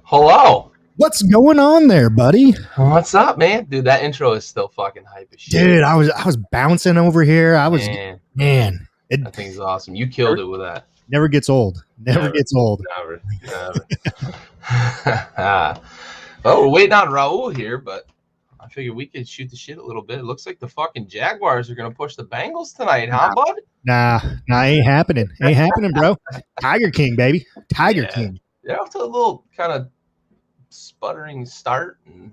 Hello. What's going on there, buddy? What's up, man? Dude, that intro is still fucking hype as shit. Dude, I was bouncing over here. Man, that thing's awesome. You killed it with that. Never gets old. Never gets old. Never. Well, we're waiting on Raul here, but I figured we could shoot the shit a little bit. It looks like the fucking Jaguars are gonna push the Bengals tonight, huh, bud? Nah, ain't happening. Ain't happening, bro. Tiger King, baby. Tiger King. They're off to a little kind of sputtering start, and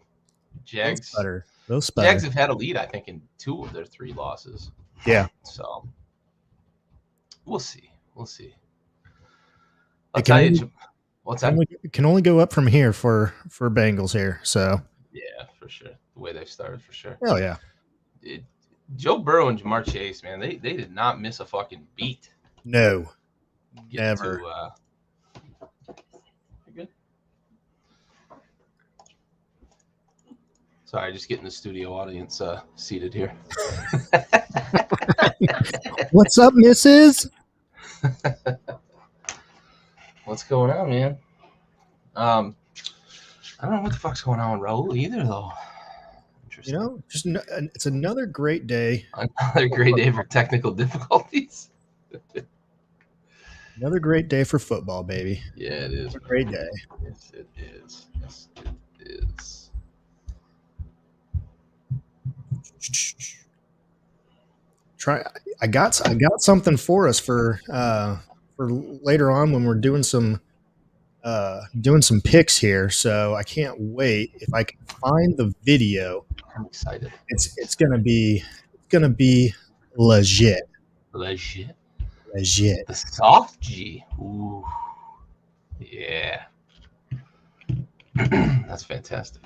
Jags have had a lead, I think, in 2 of their 3 losses. Yeah. So we'll see. I'll tell you. What's that? It can only go up from here for Bengals here. So yeah, for sure. The way they've started, for sure. Hell yeah. Joe Burrow and Jamar Chase, man, they did not miss a fucking beat. No. Never. Sorry, just getting the studio audience seated here. What's up, missus? What's going on, man? I don't know what the fuck's going on with Raul either, though. Interesting. It's another great day. Another great day for technical difficulties. Another great day for football, baby. Yeah, it is. It's a great day. Yes, it is. Yes, it is. I got something for us for later on when we're doing some picks here. So I can't wait if I can find the video. I'm excited. It's gonna be legit. Legit. The soft G. Ooh. Yeah. That's fantastic.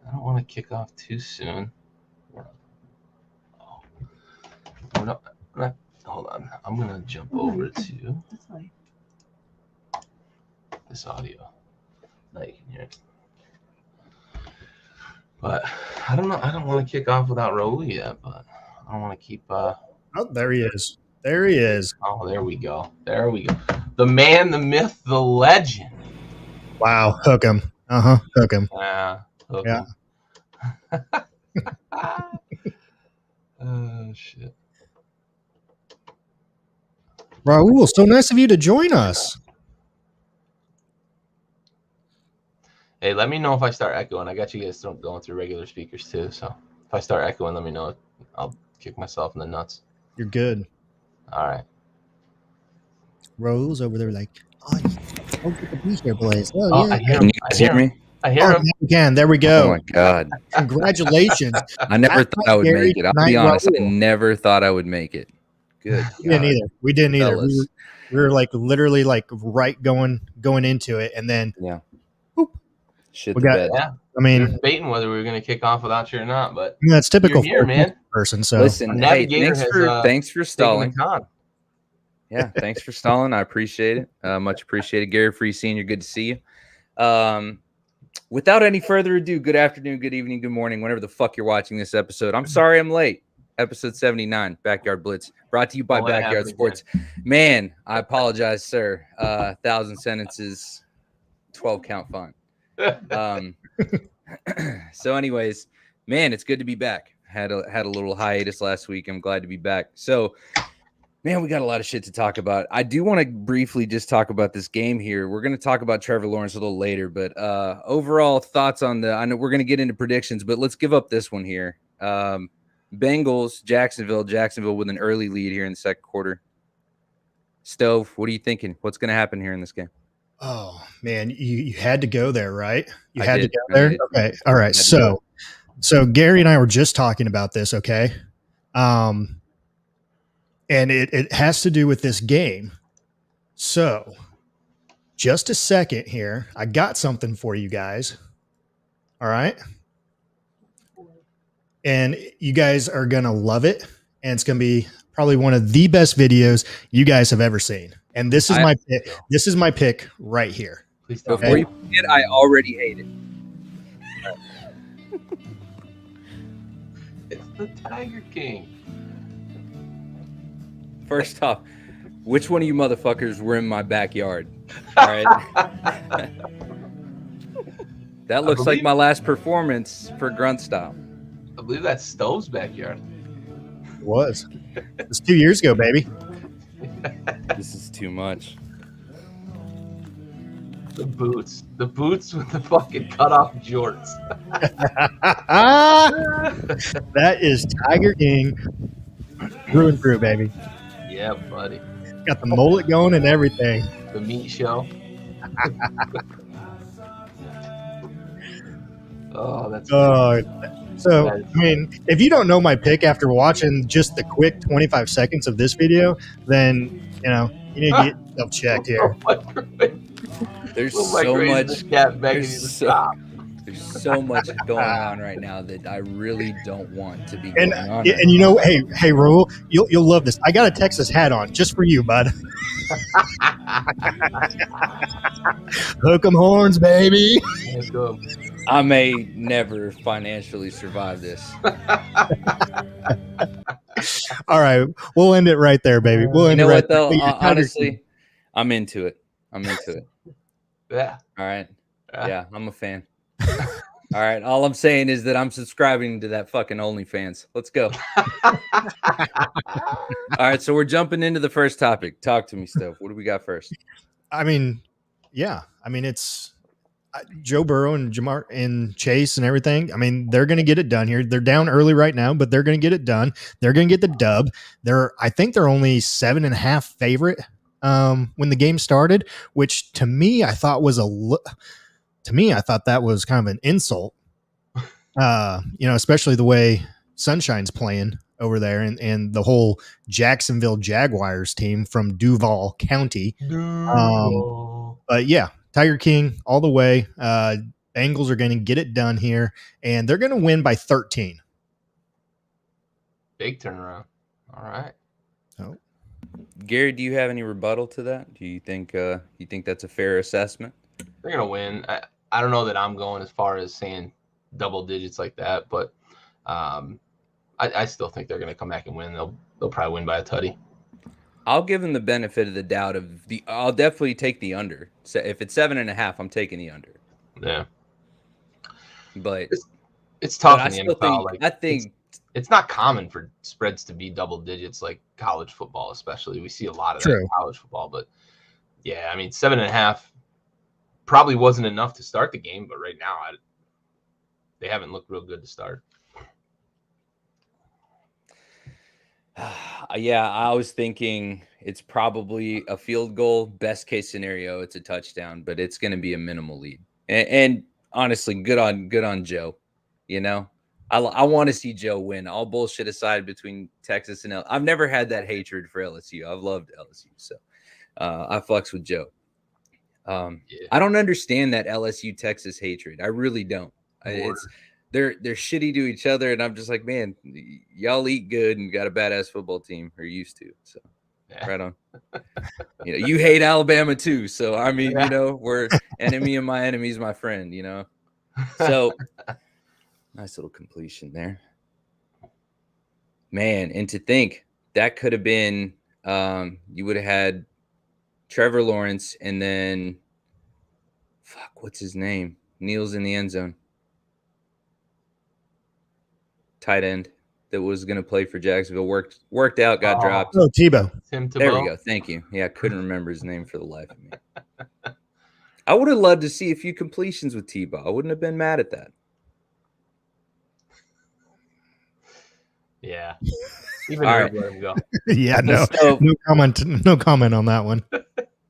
I don't want to kick off too soon. Hold on. I'm going to jump over to this audio. Now you can hear it. But I don't know. I don't want to kick off without Raul yet, but I don't want to keep. Oh, there he is. There he is. Oh, there we go. The man, the myth, the legend. Wow. Hook him. Hook him. Yeah. Yeah. Oh, shit. Raul, so nice of you to join us. Hey, let me know if I start echoing. I got you guys going through regular speakers too. So if I start echoing, let me know. I'll kick myself in the nuts. You're good. All right. Raul's over there like, oh, get the beat here, Blaze. Oh, yeah. I hear him. I hear him. I hear him. Again, there we go. Oh my God. Congratulations. I never thought I would make it. I'll be honest. I never thought I would make it. Good. We didn't either. We were like literally like right going into it, and then shit the bed. Yeah. I mean, we were debating whether we were going to kick off without you or not, but that's typical for a man. Person. So listen, hey, thanks for stalling. Yeah, thanks for stalling. I appreciate it. Much appreciated. Gary Free Senior, good to see you. Without any further ado, good afternoon, good evening, good morning, whenever the fuck you're watching this episode. I'm sorry I'm late. Episode 79, Backyard Blitz, brought to you by Backyard Sports. Man, I apologize, sir. 1,000 sentences, 12 count font. So anyways, man, it's good to be back. Had a little hiatus last week. I'm glad to be back. So, man, we got a lot of shit to talk about. I do want to briefly just talk about this game here. We're going to talk about Trevor Lawrence a little later, but overall thoughts on I know we're going to get into predictions, but let's give up this one here. Bengals, Jacksonville with an early lead here in the second quarter. Stove, what are you thinking? What's going to happen here in this game? Oh, man, you had to go there, right? You had to go there? Okay. All right. So Gary and I were just talking about this, okay? And it has to do with this game. So just a second here. I got something for you guys. All right. And you guys are going to love it. And it's going to be probably one of the best videos you guys have ever seen. And this is my pick. This is my pick right here. Before you forget, I already hate it. It's the Tiger King. First off, which one of you motherfuckers were in my backyard? All right. That looks like my last performance for Grunt Style. I believe that's Stove's backyard. It was. It was 2 years ago, baby. This is too much. The boots with the fucking cut off jorts. That is Tiger King through and through, baby. Yeah, buddy. Got the mullet going and everything. The meat show. Oh, that's so I mean, if you don't know my pick after watching just the quick 25 seconds of this video, then you need to get yourself checked here. There's so much going on right now that I really don't want to be going on. And hey, Raul, you'll love this. I got a Texas hat on just for you, bud. Hook 'em horns, baby. I may never financially survive this. All right, we'll end it right there, baby. We'll end what though? Honestly, I'm into it. Yeah. All right. Yeah, I'm a fan. All right. All I'm saying is that I'm subscribing to that fucking OnlyFans. Let's go. All right. So we're jumping into the first topic. Talk to me, Steph. What do we got first? It's Joe Burrow and Jamar and Chase and everything. I mean, they're going to get it done here. They're down early right now, but they're going to get it done. They're going to get the dub. I think they're only 7.5 favorite when the game started, which to me, I thought that was kind of an insult. Especially the way Sunshine's playing over there and the whole Jacksonville Jaguars team from Duval County. But yeah, Tiger King all the way. Bengals are going to get it done here, and they're going to win by 13. Big turnaround. All right. Oh. Gary, do you have any rebuttal to that? Do you think that's a fair assessment? They're going to win. I don't know that I'm going as far as saying double digits like that, but I still think they're going to come back and win. They'll probably win by a tutty. I'll give them the benefit of the doubt I'll definitely take the under. So if it's 7.5, I'm taking the under. Yeah. But it's tough in the NFL. I think it's not common for spreads to be double digits like college football, especially. We see a lot of that in college football, but yeah, I mean, 7.5 probably wasn't enough to start the game, but right now they haven't looked real good to start. Yeah, I was thinking it's probably a field goal. Best case scenario, it's a touchdown, but it's going to be a minimal lead. And honestly, good on Joe. I want to see Joe win. All bullshit aside between Texas and I've never had that hatred for LSU. I've loved LSU, so I fucks with Joe. I don't understand that LSU Texas hatred. I really don't. They're shitty to each other, and I'm just like, man, y'all eat good and got a badass football team, or used to. So, right on. You hate Alabama too, so I mean, we're enemy of my enemy is my friend. So nice little completion there, man. And to think that could have been, you would have had Trevor Lawrence, and then what's his name? Kneels in the end zone. Tight end. that was going to play for Jacksonville worked out, got dropped. Oh, Tebow. Tim Tebow. There we go. Thank you. Yeah, I couldn't remember his name for the life of me. I would have loved to see a few completions with Tebow. I wouldn't have been mad at that. Yeah. Even all right. Let him go. Yeah, no comment on that one.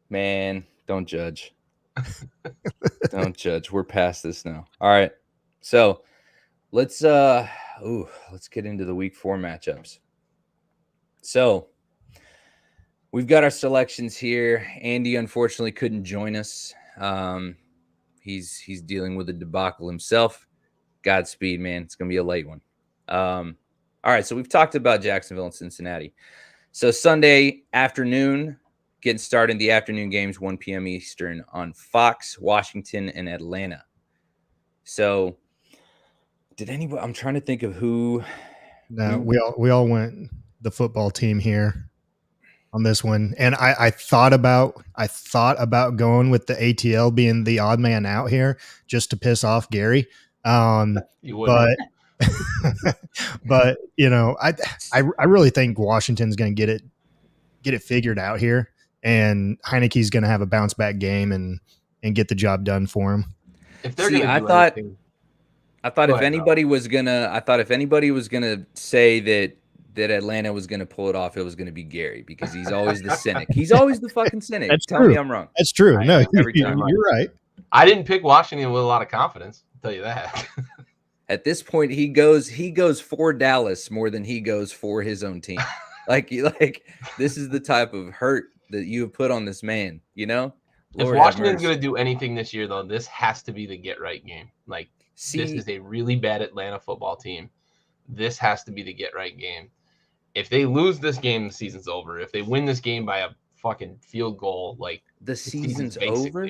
Man, don't judge. Don't judge. We're past this now. All right. So let's get into the week 4 matchups. So we've got our selections here. Andy unfortunately couldn't join us. He's dealing with a debacle himself. Godspeed, man. It's gonna be a late one. All right, so we've talked about Jacksonville and Cincinnati. So Sunday afternoon, getting started in the afternoon games, 1 p.m. Eastern on Fox, Washington, and Atlanta. So did anybody? I'm trying to think of who. No, we all went the football team here on this one, and I thought about going with the ATL being the odd man out here just to piss off Gary. You would, but you know, I really think Washington's going to get it figured out here, and Heineke's going to have a bounce back game and get the job done for him. If they're I thought if anybody was gonna say that Atlanta was gonna pull it off, it was gonna be Gary, because he's always the cynic. He's always the fucking cynic. Tell me I'm wrong. That's true. No, you're right. I didn't pick Washington with a lot of confidence. I'll tell you that. At this point, he goes for Dallas more than he goes for his own team. like this is the type of hurt that you have put on this man, you know? Lord, if Washington's going to do anything this year, though, this has to be the get-right game. This is a really bad Atlanta football team. This has to be the get-right game. If they lose this game, the season's over. If they win this game by a fucking field goal, the season's over?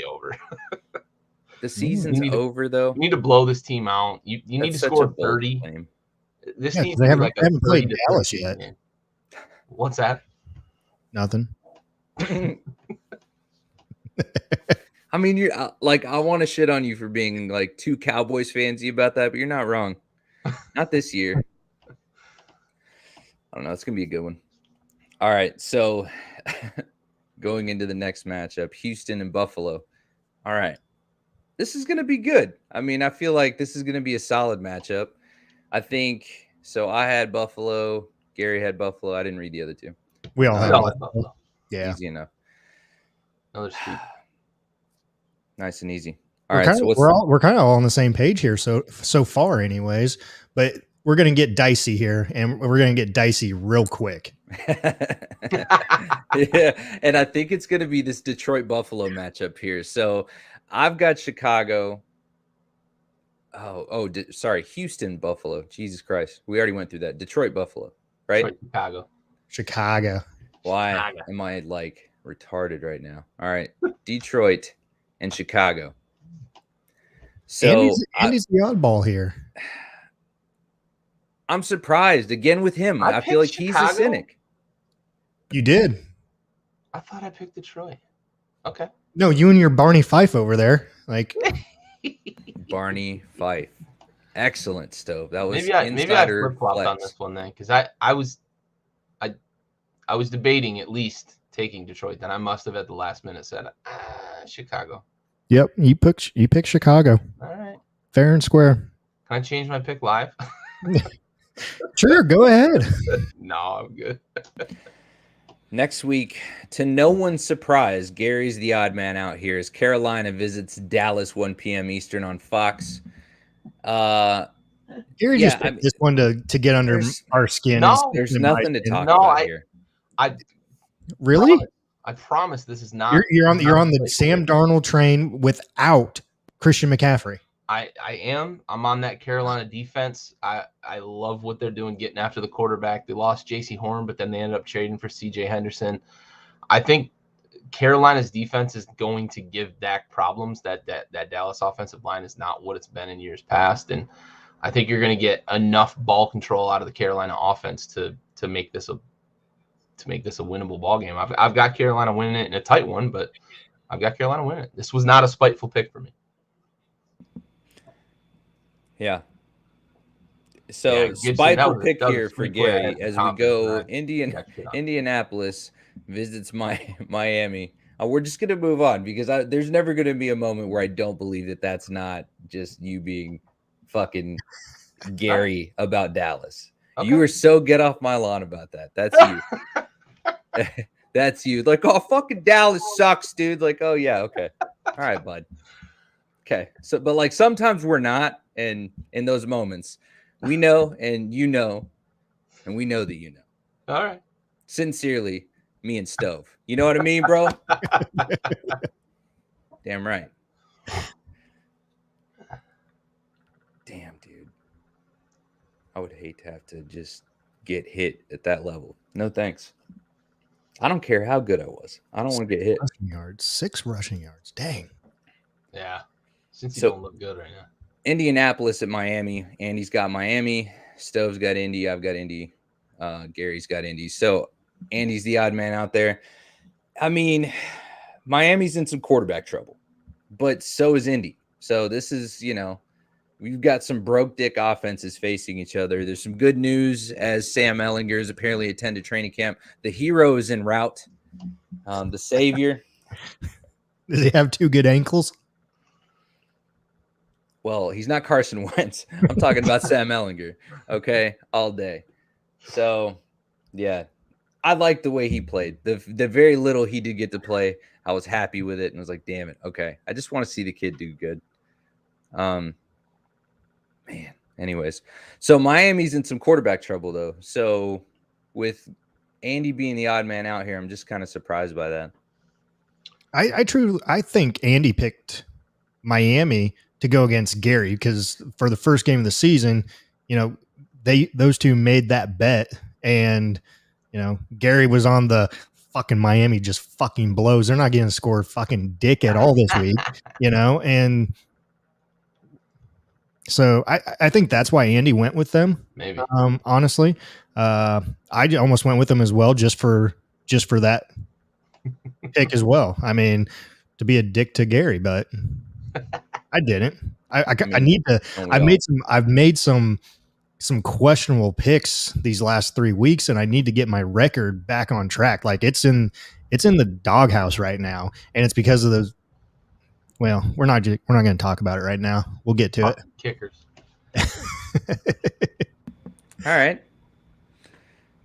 The season's over, though. You need to blow this team out. You need to score 30. This needs to be like haven't played Dallas yet. Game. What's that? Nothing. I mean, you're I want to shit on you for being too Cowboys fansy about that, but you're not wrong. Not this year. I don't know. It's gonna be a good one. All right, so going into the next matchup, Houston and Buffalo. All right, this is gonna be good. I mean, I feel like this is gonna be a solid matchup. I think so. I had Buffalo. Gary had Buffalo. I didn't read the other two. We all had Buffalo. Yeah, easy enough. Another street. Nice and easy. All right, so we're kind of all on the same page here so far, anyways. But we're gonna get dicey here, and we're gonna get dicey real quick. Yeah, and I think it's gonna be this Detroit Buffalo matchup here. So I've got Chicago. Sorry, Houston Buffalo. Jesus Christ, we already went through that. Detroit Buffalo, right? Chicago. Why am I retarded right now? All right, Detroit and Chicago. So Andy's the oddball here. I'm surprised again with him. I feel like Chicago? He's a cynic. You did. I thought I picked Detroit. Okay. No, you and your Barney Fife over there. Barney Fife. Excellent, Stove. That was maybe I flip-flopped on this one then, because I was debating at least taking Detroit. Then I must have at the last minute said Chicago. Yep, you picked Chicago. All right. Fair and square. Can I change my pick live? Sure, go ahead. No, I'm good. Next week, to no one's surprise, Gary's the odd man out here as Carolina visits Dallas 1 p.m. Eastern on Fox. Gary just picked this one to get under our skin. No, there's nothing to talk about here. Really? I promise this is not. You're on the Sam Darnold train without Christian McCaffrey. I am. I'm on that Carolina defense. I love what they're doing getting after the quarterback. They lost J.C. Horn, but then they ended up trading for C.J. Henderson. I think Carolina's defense is going to give Dak problems. That Dallas offensive line is not what it's been in years past, and I think you're going to get enough ball control out of the Carolina offense to make this a winnable ball game. I've got Carolina winning it in a tight one, but I've got Carolina winning it. This was not a spiteful pick for me. Yeah. So spiteful pick here for Gary as we go. Indianapolis visits Miami. We're just gonna move on because there's never gonna be a moment where I don't believe that that's not just you being fucking Gary about Dallas. Okay. You were so get off my lawn about that. That's you. That's you. Like, oh, fucking Dallas sucks, dude. Like, oh yeah, okay, all right, bud. Okay, so but like sometimes we're not, and in those moments. We know, and you know, and we know that you know. All right. Sincerely, me and Stove. You know what I mean, bro? Damn right. Damn, dude. I would hate to have to just get hit at that level. No thanks. I don't care how good I was. I don't want to get hit. 6 rushing yards. Dang. Yeah. Since you don't look good right now. Indianapolis at Miami. Andy's got Miami. Stove's got Indy. I've got Indy. Gary's got Indy. So Andy's the odd man out there. I mean, Miami's in some quarterback trouble, but so is Indy. So this is, we've got some broke dick offenses facing each other. There's some good news as Sam Ehlinger has apparently attended training camp. The hero is en route. The savior. Does he have 2 good ankles? Well, he's not Carson Wentz. I'm talking about Sam Ehlinger, okay, all day. So, yeah, I liked the way he played. The very little he did get to play, I was happy with it and was like, damn it, okay. I just want to see the kid do good. Man, anyways. So Miami's in some quarterback trouble, though. So with Andy being the odd man out here, I'm just kind of surprised by that. I think Andy picked Miami to go against Gary because for the first game of the season, those two made that bet, and Gary was on the fucking Miami just fucking blows. They're not getting to score fucking dick at all this week, and so I think that's why Andy went with them. Maybe honestly, I almost went with them as well just for that pick as well. I mean, to be a dick to Gary, but I didn't. I need to. I've made some questionable picks these last 3 weeks, and I need to get my record back on track. Like it's in the doghouse right now, and it's because of those. Well, we're not going to talk about it right now. We'll get to it. Kickers. All right.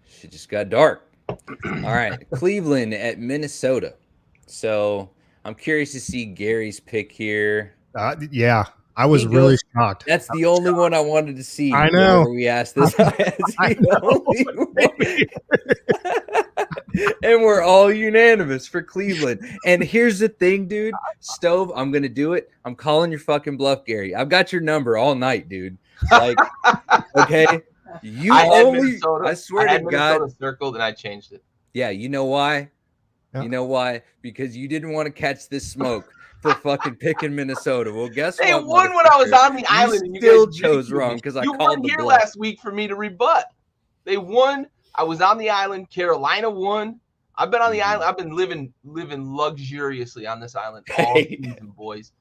She just got dark. All right, Cleveland at Minnesota. So I'm curious to see Gary's pick here. Yeah, I was really shocked. That's the only one I wanted to see. I know. We asked this. And we're all unanimous for Cleveland. And here's the thing, dude. Stove, I'm going to do it. I'm calling your fucking bluff, Gary. I've got your number all night, dude. Like, okay. I swear to God. Minnesota circled and I changed it. Yeah, you know why? Yeah. You know why? Because you didn't want to catch this smoke for fucking picking Minnesota. Well, guess what? They won when I was on the island. And you still chose wrong because I called the bluff. You won here last week for me to rebut. They won. I was on the island. Carolina won. I've been on the island. I've been living luxuriously on this island all season, boys.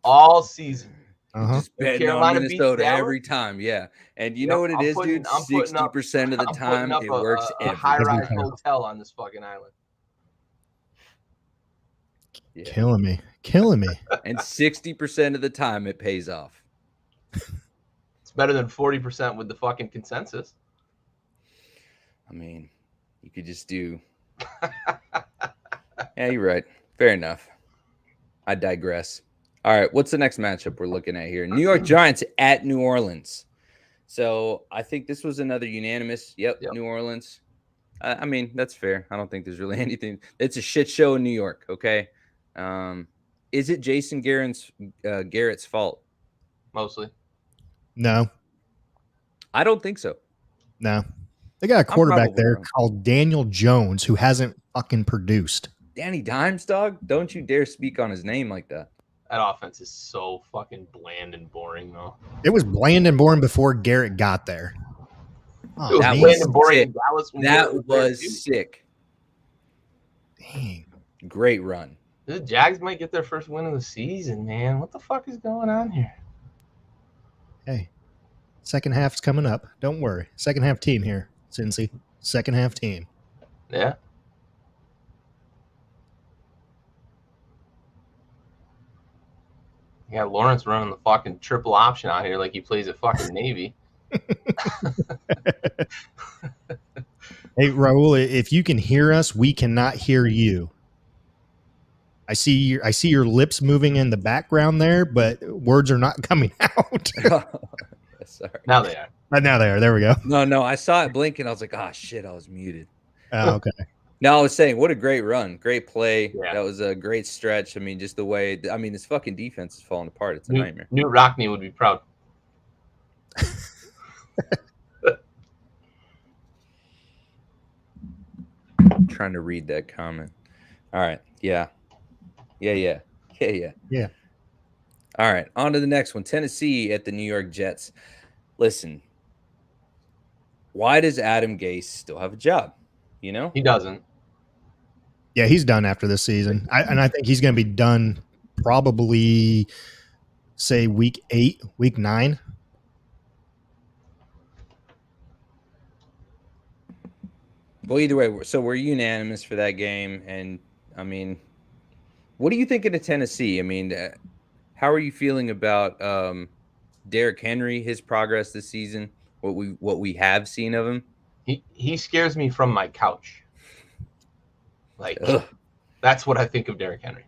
All season. Just betting on Minnesota every time, yeah. And you know what it is, dude? 60% of the time it works. A high-rise hotel on this fucking island. Yeah. Killing me. And 60% of the time it pays off. It's better than 40% with the fucking consensus. I mean, you could just do. Yeah, you're right. Fair enough. I digress. All right, what's the next matchup we're looking at here? New York Giants at New Orleans. So I think this was another unanimous. Yep. New Orleans. I mean, that's fair. I don't think there's really anything. It's a shit show in New York, okay? Is it Jason Garrett's fault? Mostly. No. I don't think so. No. They got a quarterback there called Daniel Jones who hasn't fucking produced. Danny Dimes, dog? Don't you dare speak on his name like that. That offense is so fucking bland and boring, though. It was bland and boring before Garrett got there. Oh, that was boring. That was sick. Dang. Great run. The Jags might get their first win of the season, man. What the fuck is going on here? Hey, Second half's coming up. Don't worry. Second half team here, Cincy. Second half team. Yeah. Yeah, Lawrence running the fucking triple option out here like he plays at fucking Navy. Hey, Raul, if you can hear us, we cannot hear you. I see your lips moving in the background there, but words are not coming out. Sorry. Now they are. Now they are. There we go. No, I saw it blinking. I was like, oh shit, I was muted. Oh, okay. No, I was saying, what a great run, great play. Yeah. That was a great stretch. I mean, just the way. I mean, this fucking defense is falling apart. It's a nightmare. Newt Rockney would be proud. I'm trying to read that comment. All right. Yeah. All right. On to the next one. Tennessee at the New York Jets. Listen, why does Adam Gase still have a job? You know? He doesn't. Yeah, he's done after this season. I think he's going to be done probably, say, week 8, week 9. Well, either way, so we're unanimous for that game. And, I mean, what are you thinking of Tennessee? I mean, how are you feeling about Derrick Henry, his progress this season, what we have seen of him? He scares me from my couch. Like, that's what I think of Derrick Henry.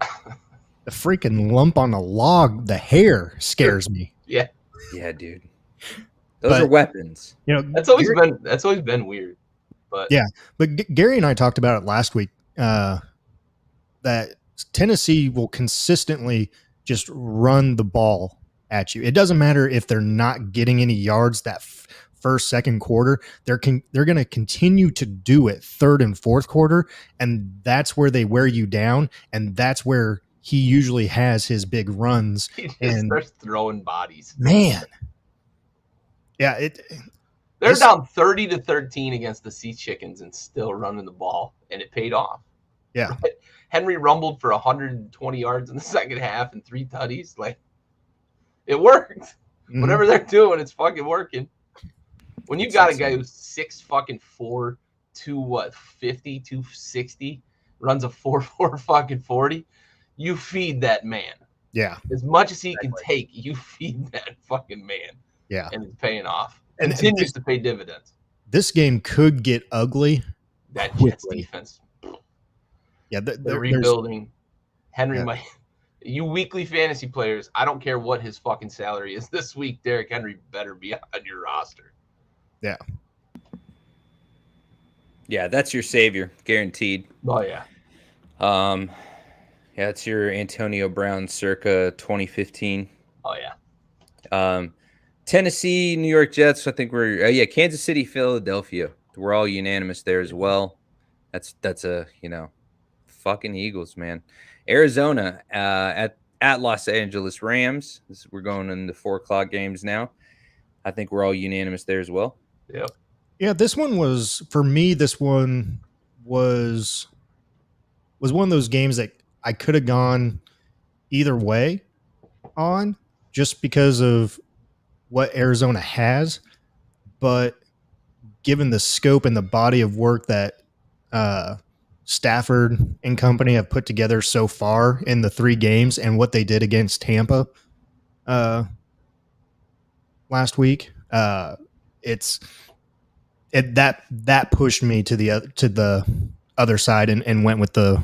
The freaking lump on a log, the hair scares me. Yeah. Yeah, dude. Those are weapons. You know, that's always been weird. But yeah, but Gary and I talked about it last week. That Tennessee will consistently just run the ball at you. It doesn't matter if they're not getting any yards that first, second quarter. They're going to continue to do it third and fourth quarter, and that's where they wear you down, and that's where he usually has his big runs. He just starts throwing bodies. Man. Yeah, they're down 30-13 against the Sea Chickens and still running the ball, and it paid off. Yeah. Right? Henry rumbled for 120 yards in the second half and 3 tutties. Like, it worked. Mm-hmm. Whatever they're doing, it's fucking working. When you got a guy who's 6'4", 250, 260, runs a 4.4 fucking 40, you feed that man. Yeah. As much as he can take, you feed that fucking man. Yeah. And it's paying off. And continues to pay dividends. This game could get ugly. That Jets defense. Yeah, they're rebuilding. Henry might. You weekly fantasy players, I don't care what his fucking salary is this week. Derrick Henry better be on your roster. Yeah. Yeah, that's your savior, guaranteed. Oh yeah. Yeah, it's your Antonio Brown circa 2015. Oh yeah. Tennessee, New York Jets. I think we're Kansas City, Philadelphia. We're all unanimous there as well. That's a fucking Eagles, man. Arizona at Los Angeles Rams. We're going in the 4:00 games now. I think we're all unanimous there as well. Yep. Yeah, this one was for me. This one was one of those games that I could have gone either way on, just because of what Arizona has, but given the scope and the body of work that Stafford and company have put together so far in the 3 games and what they did against Tampa last week, that pushed me to the other side and went with the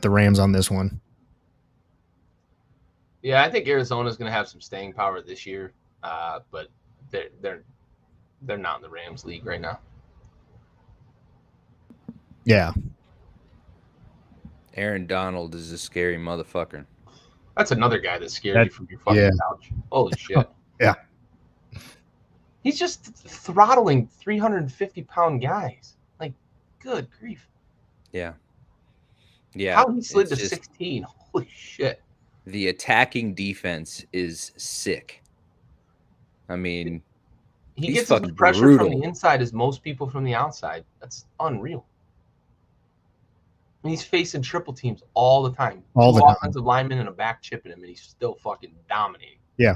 Rams on this one. Yeah, I think Arizona's going to have some staying power this year, but they're not in the Rams league right now. Yeah. Aaron Donald is a scary motherfucker. That's another guy that scared you from your fucking couch. Holy shit. Yeah. He's just throttling 350-pound guys. Like, good grief. Yeah. Yeah. How he slid to 16. Holy shit. The attacking defense is sick. I mean, he gets as much pressure from the inside as most people from the outside. That's unreal. I mean, he's facing triple teams all the time. All the time. Offensive linemen and a back chipping him, and he's still fucking dominating. Yeah.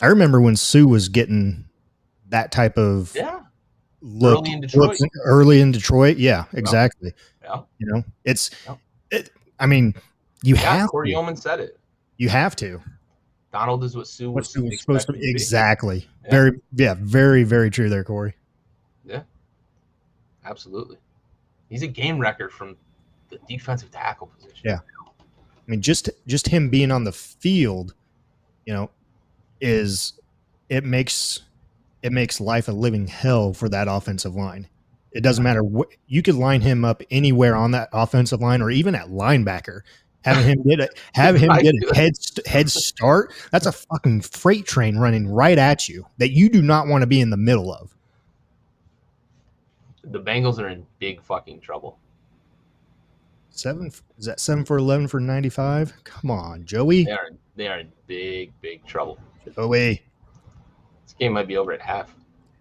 I remember when Sue was getting that type of look early in Detroit. Yeah, exactly. Yeah. You know, I mean, you have Corey to. Yeoman said it. You have to. Donald is what Sue was supposed to be. Exactly. Yeah. Very, very true there, Corey. Yeah. Absolutely. He's a game record from the defensive tackle position. Yeah. I mean, just him being on the field, you know, it makes life a living hell for that offensive line. It doesn't matter what you could line him up anywhere on that offensive line or even at linebacker. Having him get a head start, that's a fucking freight train running right at you that you do not want to be in the middle of. The Bengals are in big fucking trouble. 7 for 11 for 95? Come on, Joey. They are in big trouble. Joey. This game might be over at half.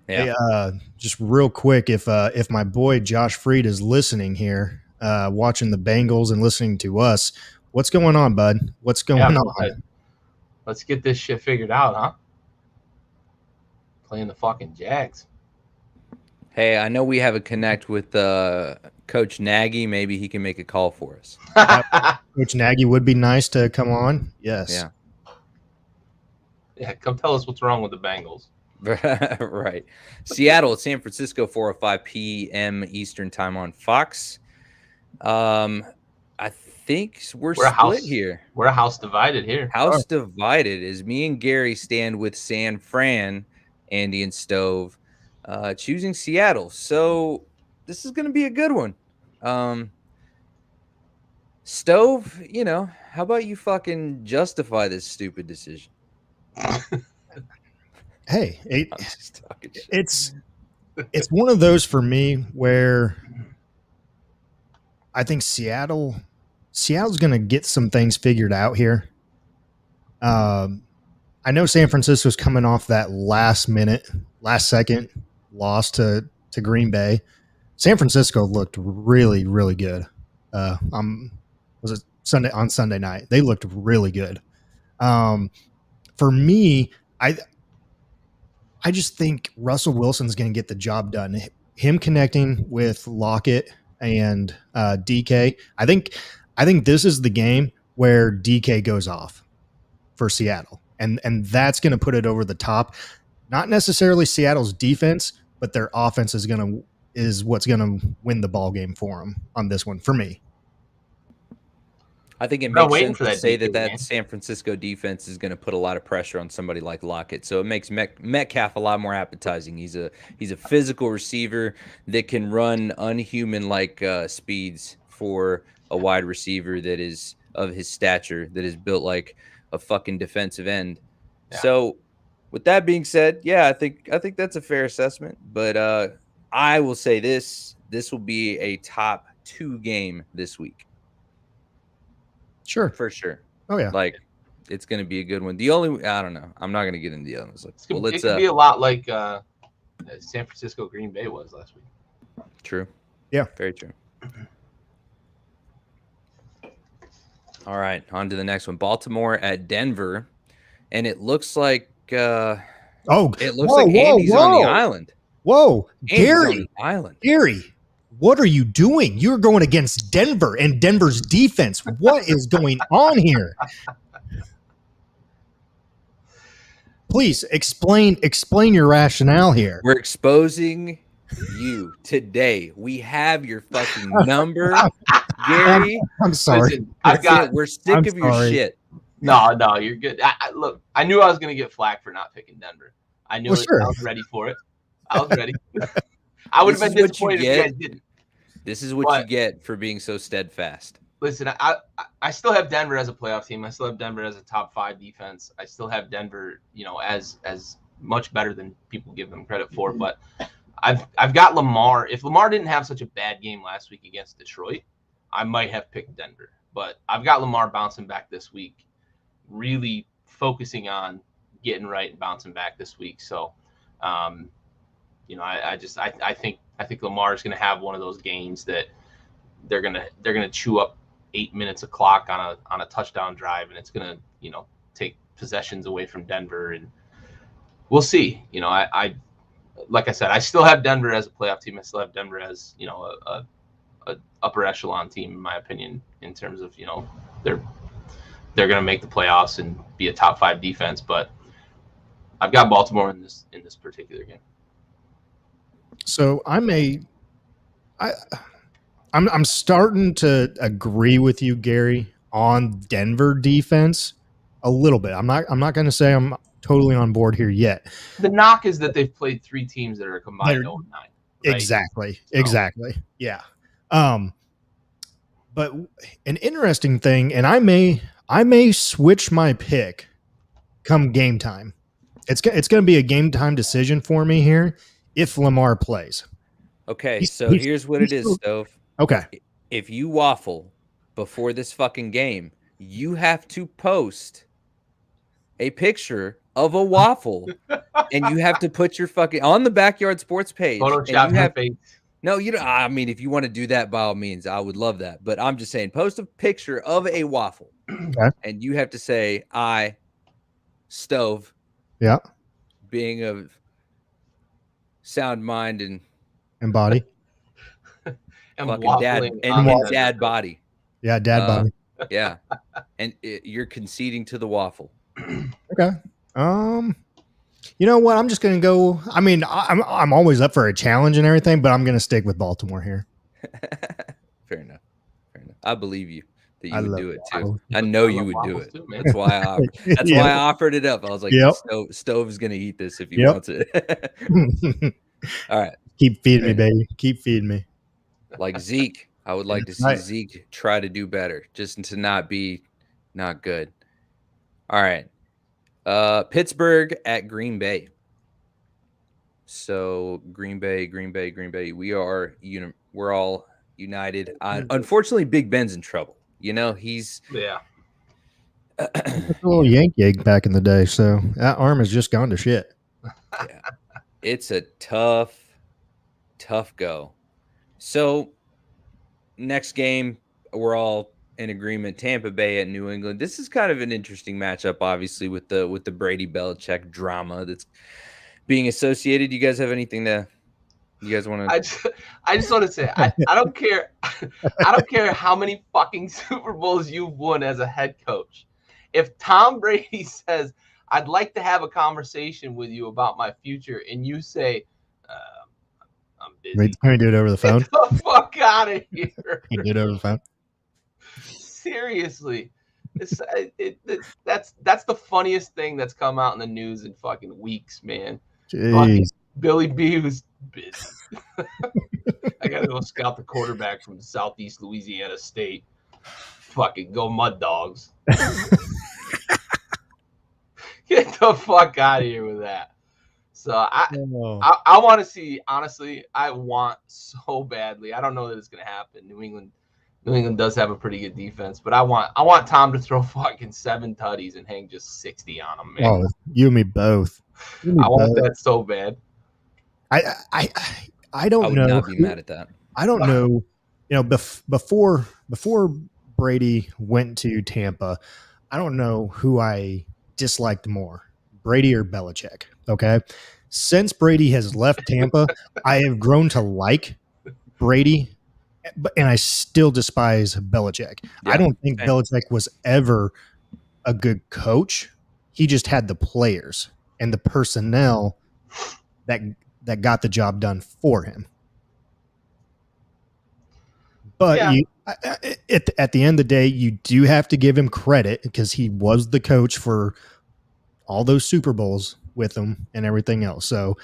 Yeah. Hey, just real quick, if my boy Josh Freed is listening here, watching the Bengals and listening to us, what's going on, bud? What's going on? Let's get this shit figured out, huh? Playing the fucking Jags. Hey, I know we have a connect with Coach Nagy. Maybe he can make a call for us. Coach Nagy would be nice to come on. Yes. Yeah. Yeah, come tell us what's wrong with the Bengals. Right. Seattle, San Francisco, 4:05 p.m. Eastern time on Fox. I think we're split here. We're a house divided here. House divided as me and Gary stand with San Fran, Andy and Stove, choosing Seattle. So this is going to be a good one. Stove, you know, how about you fucking justify this stupid decision? Hey, it's one of those for me where I think Seattle's going to get some things figured out here. I know San Francisco's coming off that last second loss to Green Bay. San Francisco looked really, really good. Was it Sunday night? They looked really good. For me, I just think Russell Wilson's going to get the job done. Him connecting with Lockett and DK. I think this is the game where DK goes off for Seattle, and that's going to put it over the top. Not necessarily Seattle's defense, but their offense is what's going to win the ball game for them on this one. For me, I think it makes sense to say that San Francisco defense is going to put a lot of pressure on somebody like Lockett. So it makes Metcalf a lot more appetizing. He's a physical receiver that can run unhuman-like speeds for a wide receiver that is of his stature, that is built like a fucking defensive end. Yeah. So with that being said, yeah, I think that's a fair assessment. But I will say this will be a top 2 game this week. Sure. For sure. Oh, yeah. Like, it's going to be a good one. The only, I don't know. I'm not going to get into the others. It could be a lot like San Francisco Green Bay was last week. True. Yeah. Very true. All right. On to the next one. Baltimore at Denver. And it looks like Andy's on the island. Whoa. Andy's on the island. Gary. What are you doing? You're going against Denver and Denver's defense. What is going on here? Please explain your rationale here. We're exposing you today. We have your fucking number, Gary. I'm sorry. Listen, we're sick of your shit. No, you're good. Look, I knew I was going to get flack for not picking Denver. I knew it. Sure. I was ready for it. I was ready. I would have been disappointed if you guys didn't. This is what you get for being so steadfast. Listen, I still have Denver as a playoff team. I still have Denver as a top 5 defense. I still have Denver, as much better than people give them credit for. But I've got Lamar. If Lamar didn't have such a bad game last week against Detroit, I might have picked Denver. But I've got Lamar bouncing back this week, really focusing on getting right and bouncing back this week. So, I think Lamar is going to have one of those games that they're going to chew up 8 minutes of clock on a touchdown drive, and it's going to take possessions away from Denver, and we'll see. You know, I like I said, I still have Denver as a playoff team. I still have Denver as, you know, a upper echelon team, in my opinion, in terms of, you know, they're going to make the playoffs and be a top 5 defense. But I've got Baltimore in this particular game. So I'm starting to agree with you, Gary, on Denver defense a little bit. I'm not going to say I'm totally on board here yet. The knock is that they've played 3 teams that are combined 0-9. Right? Exactly. Yeah. But an interesting thing, and I may switch my pick come game time. It's going to be a game time decision for me here if Lamar plays. Okay, here's what it is, Stove. Okay. If you waffle before this fucking game, you have to post a picture of a waffle and you have to put your fucking on the Backyard Sports page. Photoshop your face. No, you don't. I mean, if you want to do that, by all means, I would love that. But I'm just saying, post a picture of a waffle, okay, and you have to say, "I, Stove, yeah, being of sound mind and body, and fucking dad body, yeah, dad body, yeah, and you're conceding to the waffle." Okay. You know what? I'm just going to go. I mean, I'm always up for a challenge and everything, but I'm going to stick with Baltimore here. Fair enough. I believe you that you would do it too. I know you would do it. Too, that's why I offered. That's why I offered it up. I was like, Stove's going to eat this if he wants it. All right. Keep feeding me, baby. Keep feeding me. Like Zeke, I would like to see Zeke try to do better, just to not be not good. All right. Pittsburgh at Green Bay. So Green Bay. We're all united. Unfortunately, Big Ben's in trouble. You know, he's a little yank back in the day. So that arm has just gone to shit. Yeah, it's a tough go. So next game, we're all in agreement. Tampa Bay at New England. This is kind of an interesting matchup, obviously, with the Brady Belichick drama that's being associated. You guys have anything to? You guys want to? I just want to say I don't care. I don't care how many fucking Super Bowls you've won as a head coach. If Tom Brady says, "I'd like to have a conversation with you about my future," and you say, "I'm busy," can we do it over the phone? Get the fuck out of here! Can you do it over the phone? Seriously, that's the funniest thing that's come out in the news in fucking weeks, man. Fucking Billy B was busy. I gotta go scout the quarterback from Southeast Louisiana State. Fucking go Mud Dogs. Get the fuck out of here with that. So I want to see, honestly, I want so badly. I don't know that it's gonna happen. New England does have a pretty good defense, but I want Tom to throw fucking 7 tutties and hang just 60 on them, man. Oh, you and me both. I want that so bad. I don't know. I would not be mad at that. I don't know. You know, before Brady went to Tampa, I don't know who I disliked more, Brady or Belichick. Okay, since Brady has left Tampa, I have grown to like Brady, and I still despise Belichick. Yeah, I don't think Belichick was ever a good coach. He just had the players and the personnel that got the job done for him. But at the end of the day, you do have to give him credit because he was the coach for all those Super Bowls with him and everything else. So,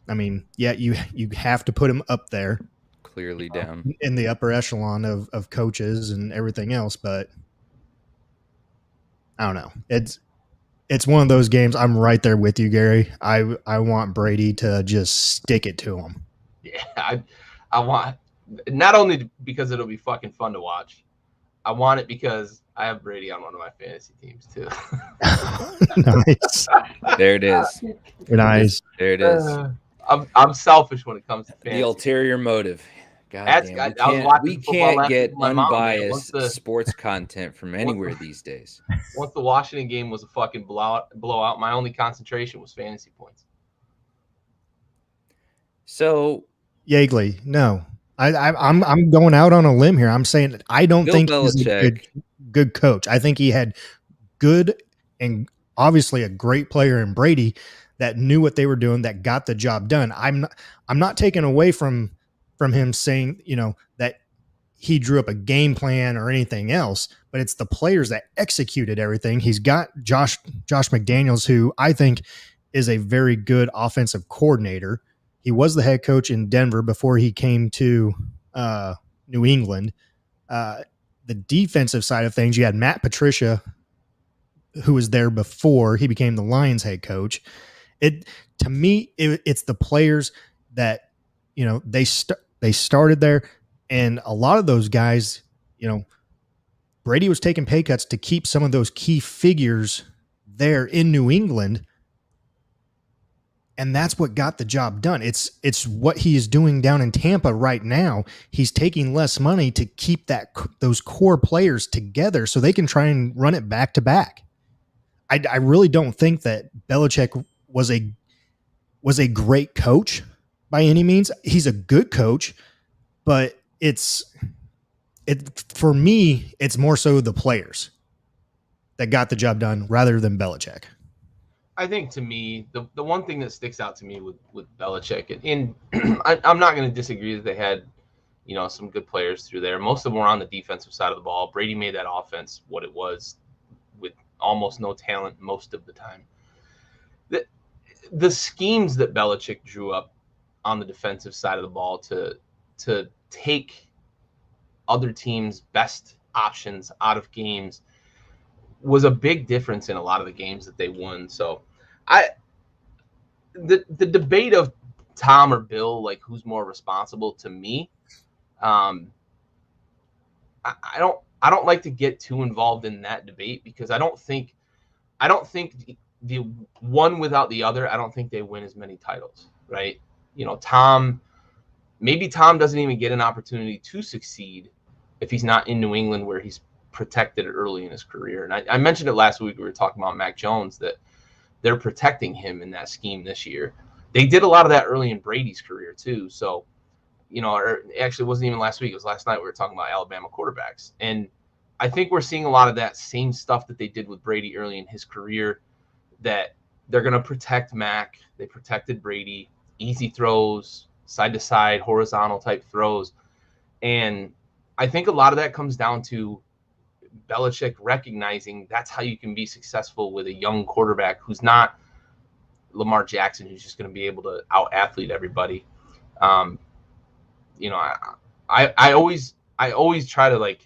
I mean, yeah, you have to put him up there. Clearly down. In the upper echelon of coaches and everything else. But I don't know. It's one of those games. I'm right there with you, Gary. I want Brady to just stick it to him. Yeah, I want, not only because it'll be fucking fun to watch, I want it because I have Brady on one of my fantasy teams too. Nice. There it is. Nice. There it is. I'm selfish when it comes to fantasy. The ulterior motive. God damn, we can't get unbiased sports content from anywhere these days. Once the Washington game was a fucking blowout, my only concentration was fantasy points. So, Yeagley, no. I'm going out on a limb here. I'm saying I don't think he's a good coach. I think he had good and obviously a great player in Brady that knew what they were doing, that got the job done. I'm not taking away from him saying, that he drew up a game plan or anything else, but it's the players that executed everything. He's got Josh McDaniels, who I think is a very good offensive coordinator. He was the head coach in Denver before he came to New England. The defensive side of things, you had Matt Patricia, who was there before he became the Lions head coach. To me, it's the players that, they started there. And a lot of those guys, Brady was taking pay cuts to keep some of those key figures there in New England. And that's what got the job done. It's what he is doing down in Tampa right now. He's taking less money to keep those core players together so they can try and run it back to back. I really don't think that Belichick was a great coach by any means. He's a good coach, but for me, it's more so the players that got the job done rather than Belichick. I think to me, the one thing that sticks out to me with Belichick, and I'm not going to disagree that they had, some good players through there. Most of them were on the defensive side of the ball. Brady made that offense what it was with almost no talent most of the time. The schemes that Belichick drew up on the defensive side of the ball to take other teams' best options out of games was a big difference in a lot of the games that they won. So the debate of Tom or Bill, like who's more responsible, to me, I don't like to get too involved in that debate, because I don't think the one without the other, I don't think they win as many titles, right? Maybe Tom doesn't even get an opportunity to succeed if he's not in New England, where he's protected early in his career. And I mentioned it last week. We were talking about Mac Jones, that they're protecting him in that scheme this year. They did a lot of that early in Brady's career too. So, or actually it wasn't even last week. It was last night. We were talking about Alabama quarterbacks. And I think we're seeing a lot of that same stuff that they did with Brady early in his career, that they're going to protect Mac. They protected Brady, easy throws, side to side, horizontal type throws. And I think a lot of that comes down to Belichick recognizing that's how you can be successful with a young quarterback who's not Lamar Jackson, who's just going to be able to out athlete everybody. I always try to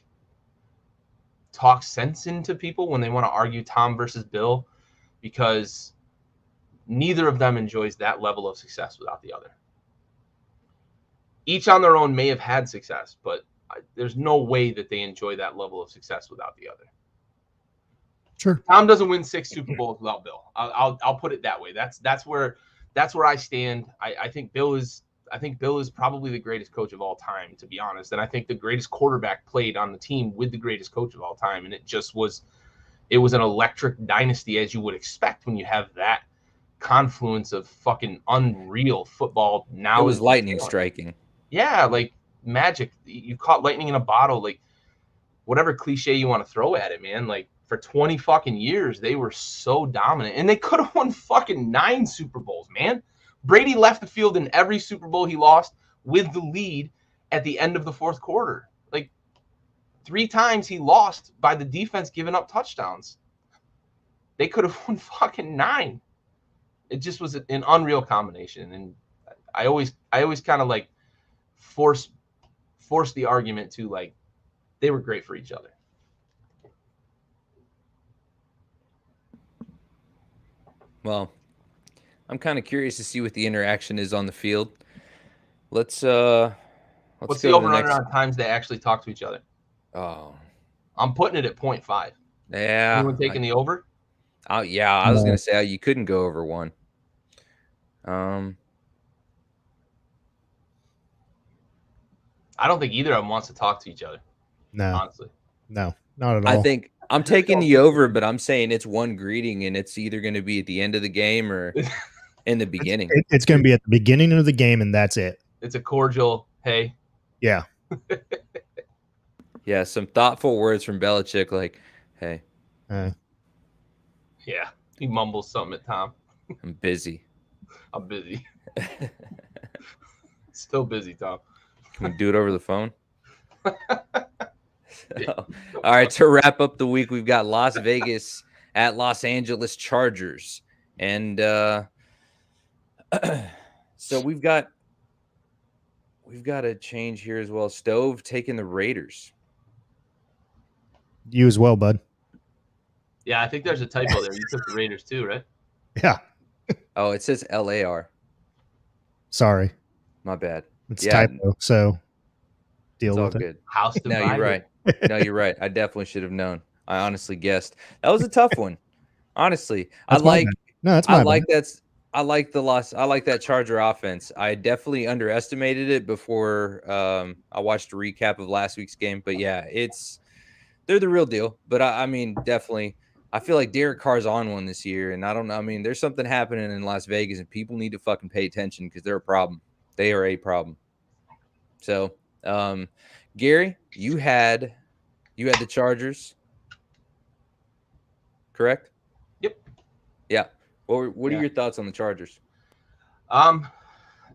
talk sense into people when they want to argue Tom versus Bill, because neither of them enjoys that level of success without the other. Each on their own may have had success, but there's no way that they enjoy that level of success without the other. Sure. Tom doesn't win 6 Super Bowls without Bill. I'll put it that way. That's where I stand. I think Bill is probably the greatest coach of all time, to be honest. And I think the greatest quarterback played on the team with the greatest coach of all time. And it was an electric dynasty, as you would expect when you have that confluence of fucking unreal football. Now it was lightning striking. Yeah, like magic. You caught lightning in a bottle, like whatever cliche you want to throw at it, man. Like for 20 fucking years, they were so dominant, and they could have won fucking 9 Super Bowls, man. Brady left the field in every Super Bowl he lost with the lead at the end of the fourth quarter. Like 3 times he lost by the defense giving up touchdowns. They could have won fucking 9. It just was an unreal combination. And I always kind of force the argument to they were great for each other. Well, I'm kind of curious to see what the interaction is on the field. What's the over-under on times they actually talk to each other? Oh, I'm putting it at 0.5. Yeah. Anyone taking the over? Yeah, I was going to say you couldn't go over 1. I don't think either of them wants to talk to each other. No, honestly, no, not at all. I think I'm taking the over, but I'm saying it's one greeting, and it's either going to be at the end of the game or in the beginning. It's going to be at the beginning of the game, and that's it. It's a cordial, hey. Yeah. Yeah, some thoughtful words from Belichick, like, hey. Yeah, he mumbles something at Tom. I'm busy. I'm busy. Still busy, Tom. Can we do it over the phone? So, all right, to wrap up the week, we've got Las Vegas at Los Angeles Chargers. And so we've got a change here as well. Stove taking the Raiders. You as well, bud. Yeah, I think there's a typo there. You took the Raiders too, right? Yeah. Oh, it says LAR. Sorry. My bad. It's typo, so deal with it. Good. House divided. No, you're right. No, you're right. I definitely should have known. I honestly guessed. That was a tough one. Honestly, I like that Charger offense. I definitely underestimated it before I watched a recap of last week's game. But yeah, they're the real deal. But I mean, definitely, I feel like Derek Carr's on one this year, and I don't know. I mean, there's something happening in Las Vegas, and people need to fucking pay attention because they're a problem. They are a problem. So, Gary, you had the Chargers, correct? Yep. Yeah. What are your thoughts on the Chargers?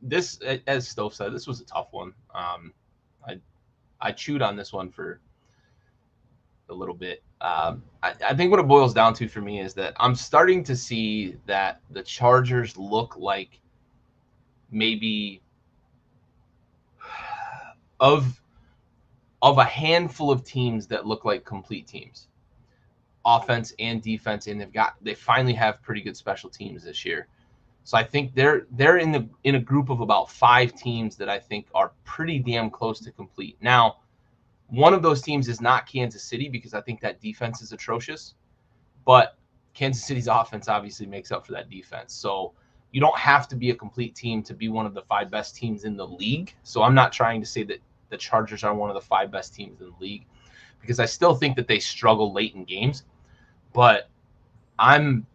This, as Stove said, this was a tough one. I chewed on this one for a little bit. I think what it boils down to for me is that I'm starting to see that the Chargers look like maybe of a handful of teams that look like complete teams, offense and defense, and they finally have pretty good special teams this year. So I think they're in a group of about 5 teams that I think are pretty damn close to complete. Now, one of those teams is not Kansas City because I think that defense is atrocious, but Kansas City's offense obviously makes up for that defense. So you don't have to be a complete team to be one of the 5 best teams in the league. So I'm not trying to say that the Chargers are one of the 5 best teams in the league because I still think that they struggle late in games. But I'm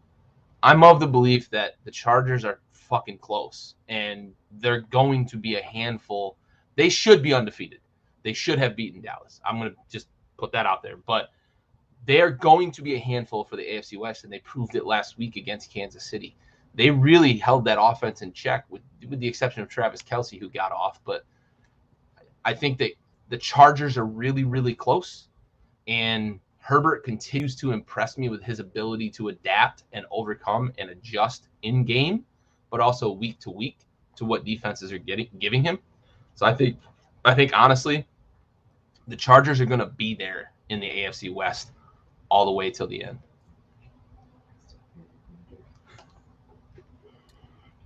of the belief that the Chargers are fucking close and they're going to be a handful. They should be undefeated. They should have beaten Dallas. I'm going to just put that out there. But they're going to be a handful for the AFC West, and they proved it last week against Kansas City. They really held that offense in check with the exception of Travis Kelce, who got off. But I think that the Chargers are really, really close, and Herbert continues to impress me with his ability to adapt and overcome and adjust in game, but also week to week to what defenses are giving him. So I think honestly, the Chargers are going to be there in the AFC West all the way till the end.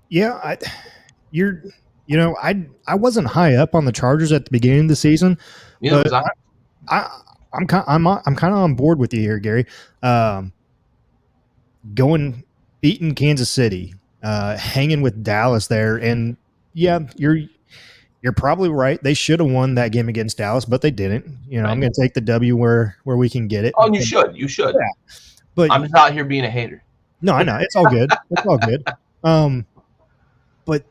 Yeah, I wasn't high up on the Chargers at the beginning of the season. Neither was I. I'm kind of on board with you here, Gary. Beating Kansas City, hanging with Dallas there, and yeah, you're probably right. They should have won that game against Dallas, but they didn't. Right. I'm going to take the W where we can get it. Oh, you should. Yeah. But I'm just out here being a hater. No, I know it's all good. It's all good. But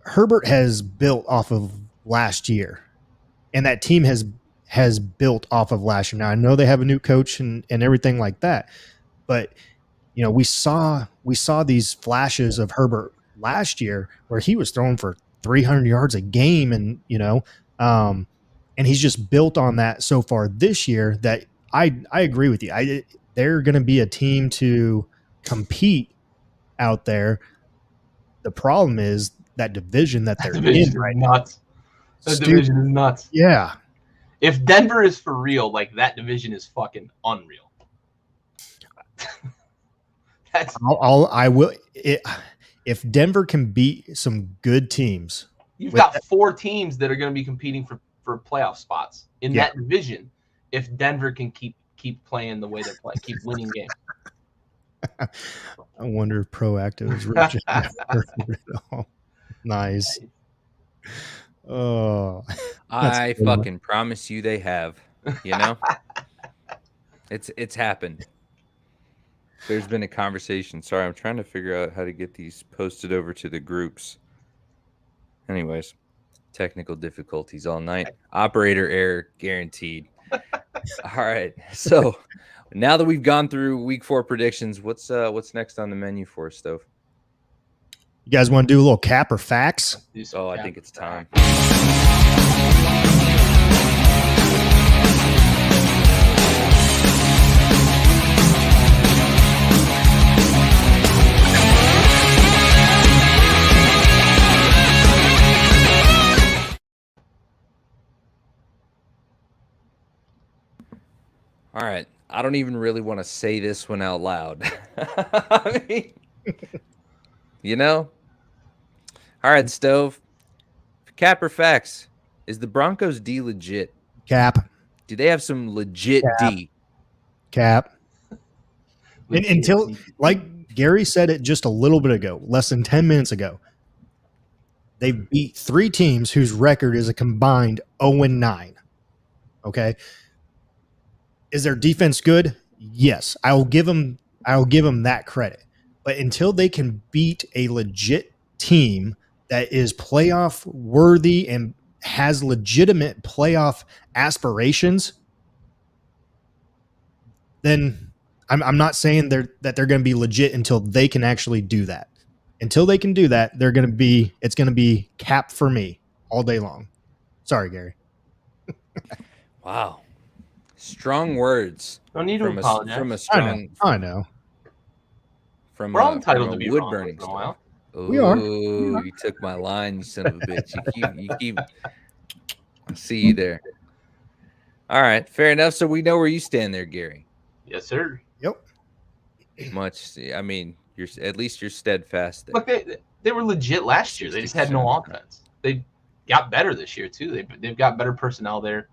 Herbert has built off of last year. And that team has built off of last year. Now I know they have a new coach and everything like that, but we saw these flashes of Herbert last year where he was throwing for 300 yards a game, and and he's just built on that so far this year. That I agree with you. They're going to be a team to compete out there. The problem is that division that they're in right now. That division is nuts. Yeah. If Denver is for real, like that division is fucking unreal. If Denver can beat some good teams. You've got 4 teams that are going to be competing for playoff spots in that division. If Denver can keep playing the way they're playing, keep winning games. I wonder if Proactive is rich. Nice. Oh, I fucking promise you they have. You know, it's happened. There's been a conversation. Sorry, I'm trying to figure out how to get these posted over to the groups. Anyways, technical difficulties all night. Operator error guaranteed. All right. So now that we've gone through week 4 predictions, what's next on the menu for us, Stove? You guys want to do a little cap or facts? Oh, I think it's time. All right. I don't even really want to say this one out loud. I mean, you know? All right, Stove. Cap or facts? Is the Broncos D legit? Cap. Do they have some legit Cap. D? Cap. Until, like Gary said it just a little bit ago, less than 10 minutes ago, they beat 3 teams whose record is a combined 0-9. Okay? Is their defense good? Yes. I'll give them that credit. But until they can beat a legit team that is playoff worthy and has legitimate playoff aspirations, then I'm not saying that they're going to be legit until they can actually do that. Until they can do that, it's going to be cap for me all day long. Sorry, Gary. Wow. Strong words. Don't need to apologize. From a strong. I know. We're all entitled to be wood wrong burning for a while. We are. You took my line, you son of a bitch. You keep. I see you there. All right, fair enough. So we know where you stand there, Gary. Yes, sir. Yep. I mean, at least you're steadfast there. Look, they were legit last year. They just had no offense. They got better this year too. They've got better personnel there.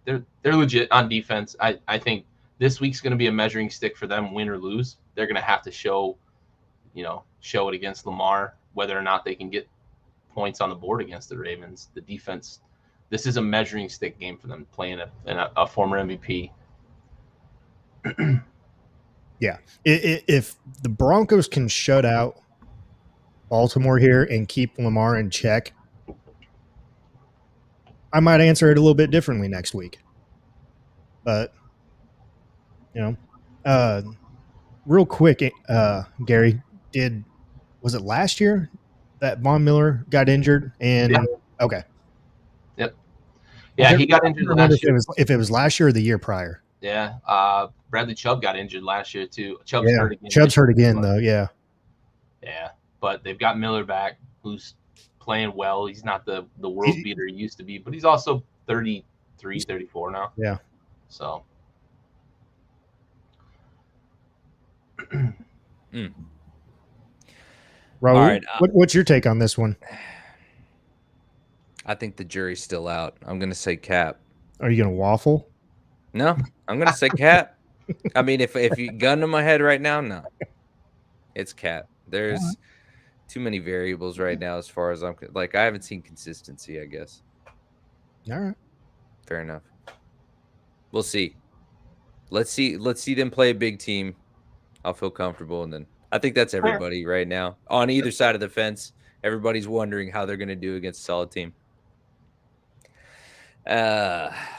They're legit on defense. I think this week's going to be a measuring stick for them, win or lose. They're going to have to show it against Lamar, whether or not they can get points on the board against the Ravens. The defense, this is a measuring stick game for them, playing a former MVP. Yeah. If the Broncos can shut out Baltimore here and keep Lamar in check, I might answer it a little bit differently next week. But, real quick, Gary, was it last year that Von Miller got injured? And yeah. Okay. Yep. Yeah, he got injured last year. If it was last year or the year prior. Yeah. Bradley Chubb got injured last year too. Chubb's hurt again. Chubb's hurt again though, yeah. Yeah. But they've got Miller back, who's playing well. He's not the world beater he used to be, but he's also 33, 34 now. Yeah. So Raul, all right, what's your take on this one? I think the jury's still out. I'm going to say cap. Are you going to waffle? No, I'm going to say cap. I mean, if you gun to my head right now, no. It's cap. There's too many variables right now as far as I haven't seen consistency, I guess. All right. Fair enough. We'll see. Let's see them play a big team. I'll feel comfortable, and then I think that's everybody right now on either side of the fence. Everybody's wondering how they're going to do against a solid team.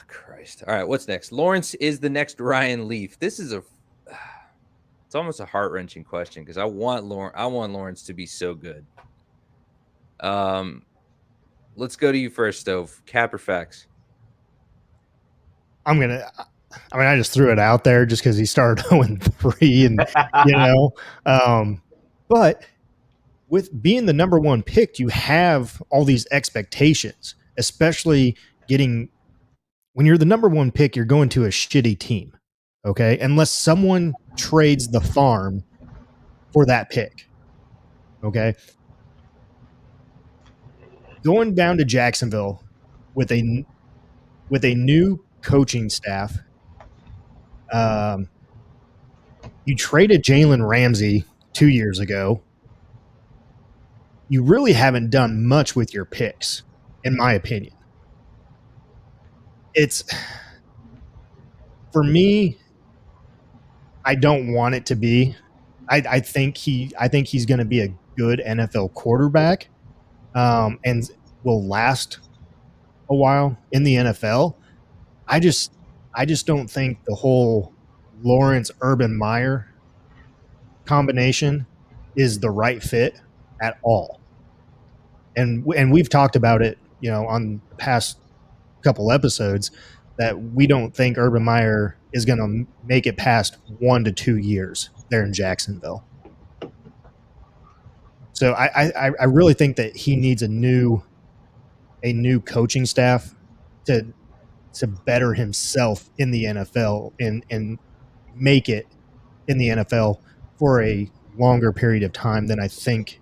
Christ. All right, what's next? Lawrence is the next Ryan Leaf. This is it's almost a heart-wrenching question because I want Lawrence to be so good. Let's go to you first, Stove. Cap or facts? I just threw it out there just because he started 0-3 and, but with being the number 1 pick, you have all these expectations, especially when you're the number 1 pick, you're going to a shitty team. Okay. Unless someone trades the farm for that pick. Okay. Going down to Jacksonville with a new coaching staff. You traded Jalen Ramsey 2 years ago. You really haven't done much with your picks. in my opinion. It's for me, I don't want it to be. I think he's going to be a good NFL quarterback, and will last a while in the NFL. I just don't think the whole Lawrence Urban Meyer combination is the right fit at all. And we've talked about it, on the past couple episodes, that we don't think Urban Meyer is going to make it past 1 to 2 years there in Jacksonville. So I really think that he needs a new coaching staff to better himself in the NFL and make it in the NFL for a longer period of time than I think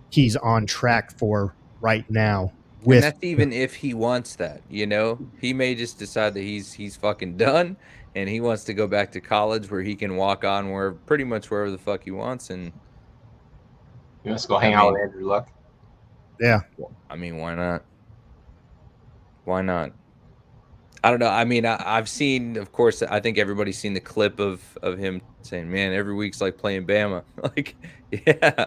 he's on track for right now. And that's even if he wants that, he may just decide that he's fucking done and he wants to go back to college where he can walk on pretty much wherever the fuck he wants. And you must go hang out with Andrew Luck. Yeah. I mean, why not? Why not? I don't know. I mean, I've seen, of course, I think everybody's seen the clip of him saying, man, every week's like playing Bama. Like, yeah.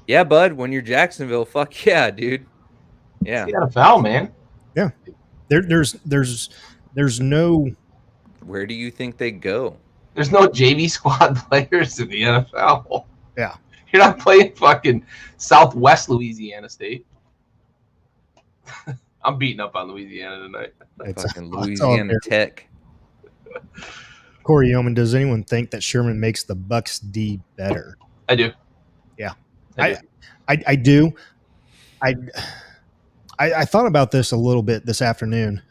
Yeah, bud, when you're Jacksonville, fuck yeah, dude. Yeah. It's the NFL, man. Yeah. There's no. Where do you think they go? There's no JV squad players in the NFL. Yeah. You're not playing fucking Southwest Louisiana State. I'm beating up on Louisiana tonight. Fucking Louisiana Tech. Corey Yeoman, does anyone think that Sherman makes the Bucs D better? I do. Yeah. I do. I thought about this a little bit this afternoon.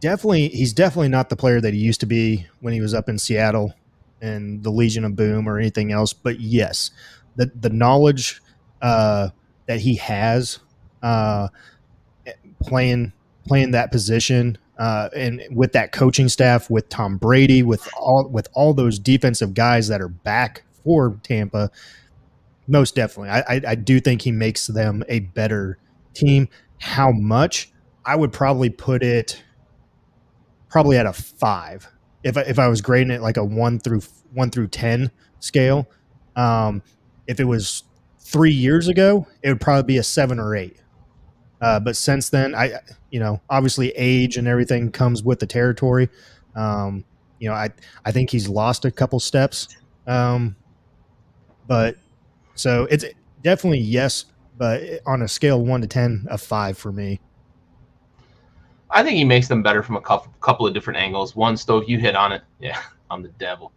He's definitely not the player that he used to be when he was up in Seattle and the Legion of Boom or anything else. But yes, the knowledge that he has playing that position and with that coaching staff, with Tom Brady, with all those defensive guys that are back for Tampa, most definitely. I do think he makes them a better team. How much? I would probably put it at a 5 if I was grading it like a 1 through 10 scale. If it was 3 years ago, it would probably be a 7 or 8. But since then, obviously age and everything comes with the territory. I think he's lost a couple steps. But so it's definitely yes, but on a scale of 1 to 10, a 5 for me. I think he makes them better from a couple of different angles. One, Stove, you hit on it. Yeah, I'm the devil.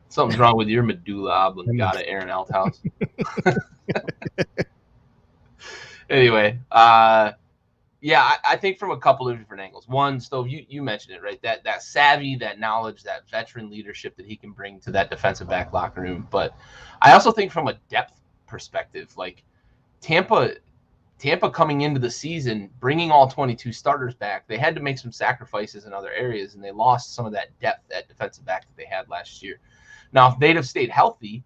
Something's wrong with your medulla oblongata, Aaron Althouse. Anyway, I think from a couple of different angles. One, Stove, you mentioned it, right? That savvy, that knowledge, that veteran leadership that he can bring to that defensive back locker room. But I also think from a depth perspective, like Tampa coming into the season, bringing all 22 starters back, they had to make some sacrifices in other areas, and they lost some of that depth at defensive back that they had last year. Now, if they'd have stayed healthy,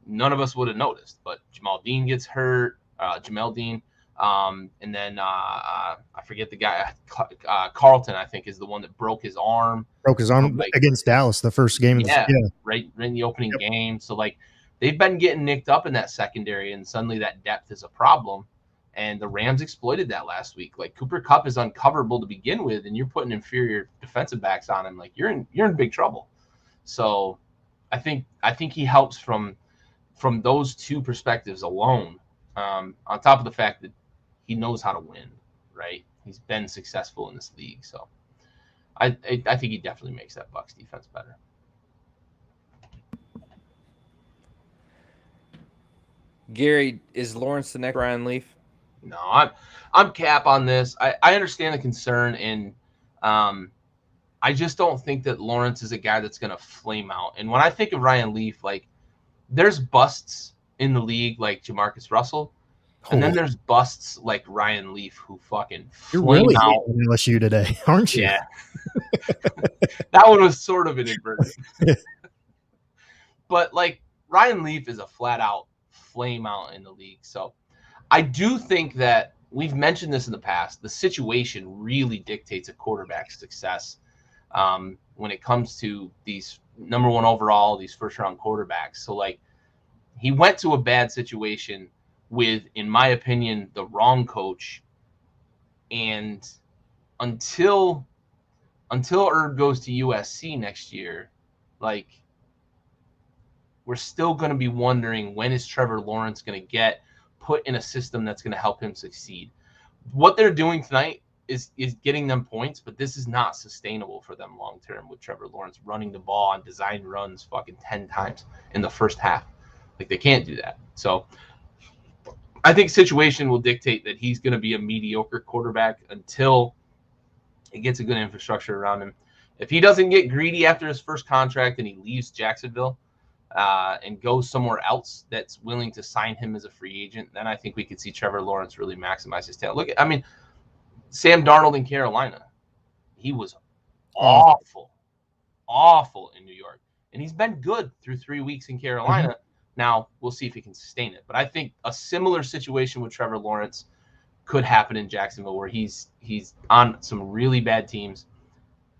none of us would have noticed. But Jamal Dean gets hurt, Jamel Dean, and then I forget the guy, Carlton, I think, is the one that broke his arm. Against Dallas, the first game. Right in the opening game. So, like, they've been getting nicked up in that secondary, and suddenly that depth is a problem. And the Rams exploited that last week. Like, Cooper Kupp is uncoverable to begin with, and you're putting inferior defensive backs on him. Like, you're in big trouble. So I think he helps from those two perspectives alone. On top of the fact that he knows how to win, right? He's been successful in this league. So I think he definitely makes that Bucs defense better. Gary, is Lawrence the next Ryan Leaf? No, I'm cap on this. I understand the concern, and I just don't think that Lawrence is a guy that's going to flame out. And when I think of Ryan Leaf, like, there's busts in the league like Jamarcus Russell, and then there's busts like Ryan Leaf who fucking flame You're really out. LSU today, aren't you? Yeah. That one was sort of inadvertent. But, like, Ryan Leaf is a flat out flame out in the league. So I do think that we've mentioned this in the past. The situation really dictates a quarterback's success when it comes to these number 1 overall, these first-round quarterbacks. So, like, he went to a bad situation with, in my opinion, the wrong coach. And until Herb goes to USC next year, like, we're still going to be wondering, when is Trevor Lawrence going to get put in a system that's going to help him succeed? What they're doing tonight is getting them points, but this is not sustainable for them long term with Trevor Lawrence running the ball on design runs fucking 10 times in the first half. Like, they can't do that. So I think situation will dictate that he's going to be a mediocre quarterback until he gets a good infrastructure around him. If he doesn't get greedy after his first contract and he leaves Jacksonville and goes somewhere else that's willing to sign him as a free agent, then I think we could see Trevor Lawrence really maximize his talent. Look, I mean, Sam Darnold in Carolina, he was awful in New York. And he's been good through 3 weeks in Carolina. Now, we'll see if he can sustain it. But I think a similar situation with Trevor Lawrence could happen in Jacksonville, where he's on some really bad teams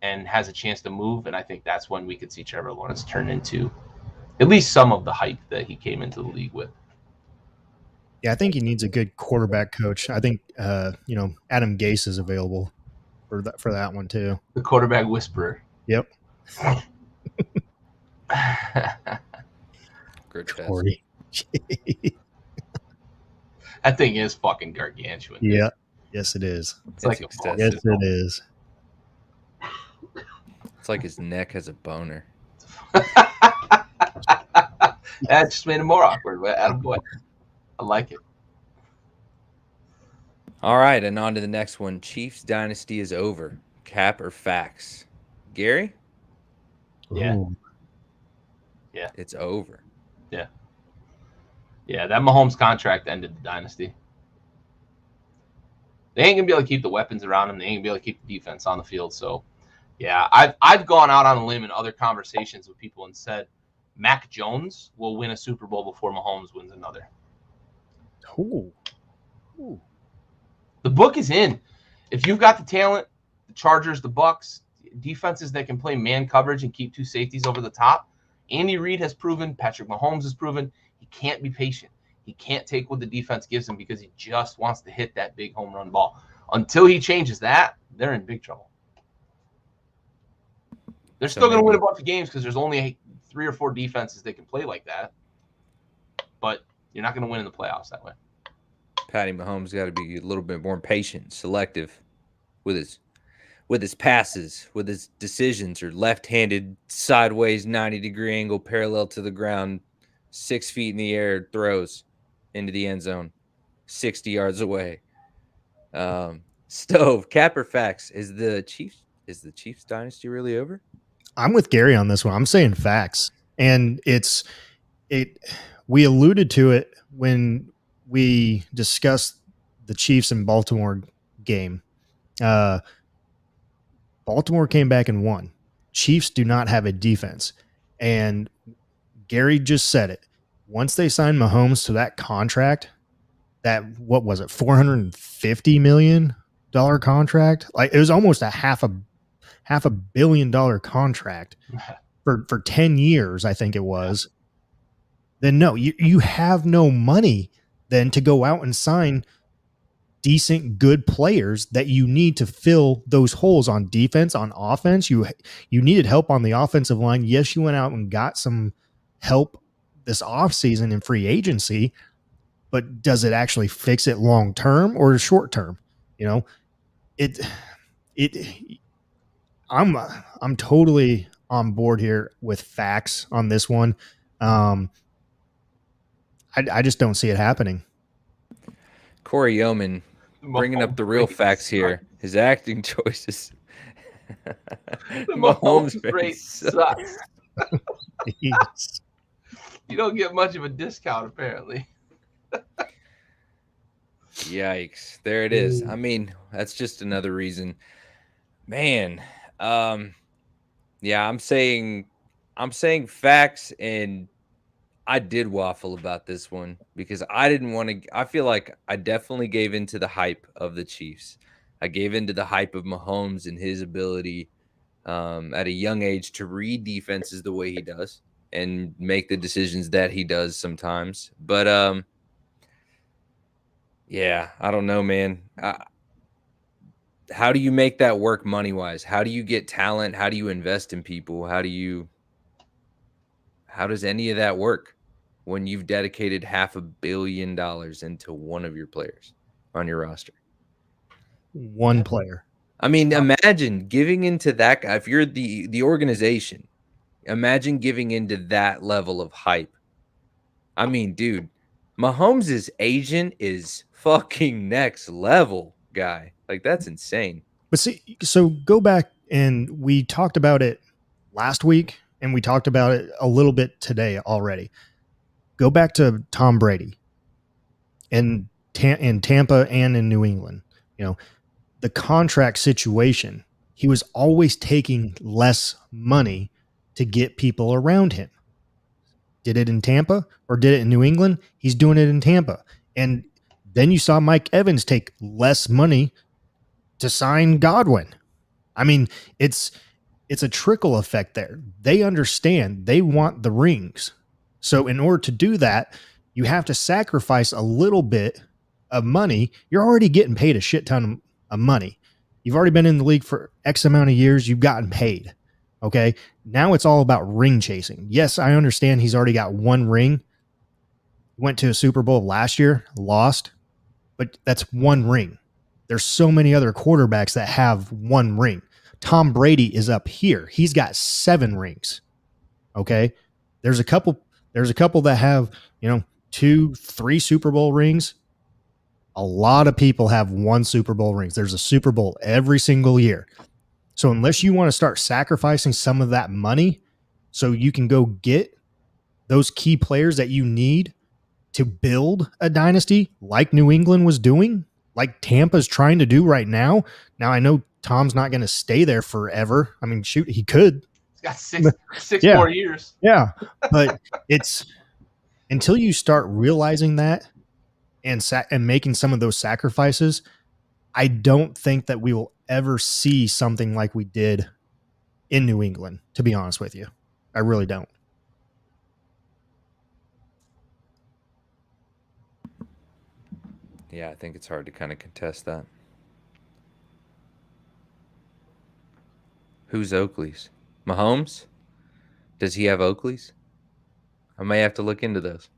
and has a chance to move. And I think that's when we could see Trevor Lawrence turn into at least some of the hype that he came into the league with. Yeah, I think he needs a good quarterback coach. I think Adam Gase is available for that one too. The quarterback whisperer. Yep. Corey. That thing is fucking gargantuan. Dude. Yeah. Yes, it is. It's like yes, it is. It's like his neck has a boner. That just made it more awkward. But attaboy. I like it. All right, and on to the next one. Chiefs dynasty is over. Cap or facts? Gary? Yeah. Ooh. Yeah. It's over. Yeah. Yeah, that Mahomes contract ended the dynasty. They ain't gonna be able to keep the weapons around him. They ain't gonna be able to keep the defense on the field. So, yeah, I've gone out on a limb in other conversations with people and said Mac Jones will win a Super Bowl before Mahomes wins another. Ooh. The book is in. If you've got the talent, the Chargers, the Bucks, defenses that can play man coverage and keep 2 safeties over the top, Andy Reid has proven, Patrick Mahomes has proven, he can't be patient. He can't take what the defense gives him because he just wants to hit that big home run ball. Until he changes that, they're in big trouble. They're still going to win a bunch of games because there's only 3 or 4 defenses that can play like that. But you're not going to win in the playoffs that way. Patty Mahomes got to be a little bit more patient, selective with his passes, with his decisions, or left-handed sideways 90-degree angle parallel to the ground, 6 feet in the air throws into the end zone, 60 yards away. Stove, cap or facts? Is the Chiefs dynasty really over? I'm with Gary on this one. I'm saying facts, and we alluded to it when we discussed the Chiefs and Baltimore game. Baltimore came back and won. Chiefs do not have a defense. And Gary just said it. Once they signed Mahomes to that contract, that, what was it, $450 million contract? Like, it was almost a half a billion dollar contract for 10 years, I think it was. Then no, you have no money then to go out and sign decent, good players that you need to fill those holes on defense, on offense. You needed help on the offensive line. Yes, you went out and got some help this offseason in free agency, but does it actually fix it long term or short term? I'm totally on board here with facts on this one. I just don't see it happening. Corey Yeoman bringing up the real facts here. His acting choices. The Mahomes rate sucks. You don't get much of a discount, apparently. Yikes. There it is. I mean, that's just another reason. Man. Yeah, I'm saying facts, and I did waffle about this one because I didn't want to. I feel like I definitely gave into the hype of the Chiefs. I gave into the hype of Mahomes and his ability at a young age to read defenses the way he does and make the decisions that he does sometimes. But yeah, I don't know, man. How do you make that work money-wise? How do you get talent? How do you invest in people? How does any of that work when you've dedicated $500 million into one of your players on your roster? One player. I mean, imagine giving into that guy. If you're the organization, imagine giving into that level of hype. I mean, dude, Mahomes' agent is fucking next level guy. Like, that's insane. But see, so go back, and we talked about it last week, and we talked about it a little bit today already. Go back to Tom Brady in Tampa and in New England. You know, the contract situation, he was always taking less money to get people around him. Did it in Tampa or did it in New England? He's doing it in Tampa. And then you saw Mike Evans take less money to sign Godwin. I mean, it's a trickle effect there. They understand, they want the rings. So in order to do that, you have to sacrifice a little bit of money. You're already getting paid a shit ton of money. You've already been in the league for X amount of years. You've gotten paid. Okay. Now it's all about ring chasing. Yes, I understand he's already got one ring. Went to a Super Bowl last year, lost, but that's one ring. There's so many other quarterbacks that have one ring. Tom Brady is up here. He's got 7 rings. Okay. There's a couple that have, 2, 3 Super Bowl rings. A lot of people have 1 Super Bowl rings. There's a Super Bowl every single year. So unless you want to start sacrificing some of that money so you can go get those key players that you need to build a dynasty like New England was doing, like Tampa's trying to do right now. Now, I know Tom's not going to stay there forever. I mean, shoot, he could. He's got six more years. Yeah, but it's until you start realizing that and making some of those sacrifices, I don't think that we will ever see something like we did in New England, to be honest with you. I really don't. Yeah, I think it's hard to kind of contest that. Who's Oakley's? Mahomes? Does he have Oakley's? I may have to look into those.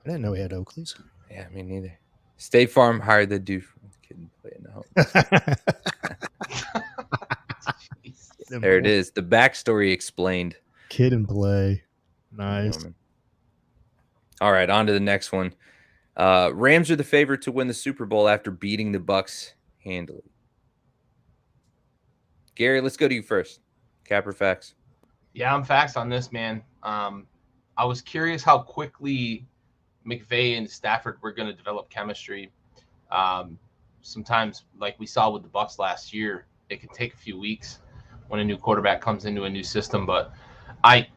I didn't know he had Oakley's. Yeah, me neither. State Farm hired the dude from Kid and Play in the home. There it is. The backstory explained. Kid and Play. Nice. All right, on to the next one. Rams are the favorite to win the Super Bowl after beating the Bucs handily. Gary, let's go to you first. Cap or facts? Yeah, I'm facts on this, man. I was curious how quickly McVay and Stafford were going to develop chemistry. Sometimes, like we saw with the Bucs last year, it can take a few weeks when a new quarterback comes into a new system. But I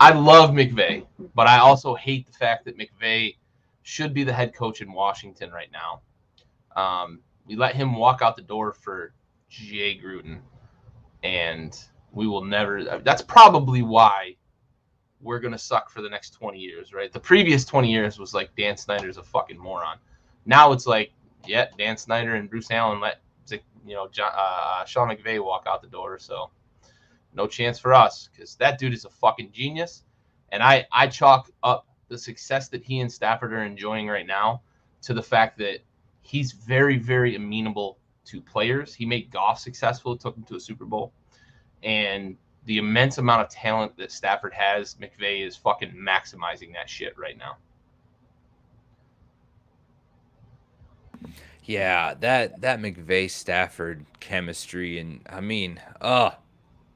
love McVay, but I also hate the fact that McVay should be the head coach in Washington right now. We let him walk out the door for Jay Gruden, and we will never. That's probably why we're going to suck for the next 20 years, right? The previous 20 years was like Dan Snyder's a fucking moron. Now it's like, yeah, Dan Snyder and Bruce Allen let Sean McVay walk out the door, so no chance for us because that dude is a fucking genius. And I chalk up the success that he and Stafford are enjoying right now to the fact that he's very, very amenable to players. He made Goff successful, took him to a Super Bowl. And the immense amount of talent that Stafford has, McVay is fucking maximizing that shit right now. Yeah, that McVay Stafford chemistry, and I mean,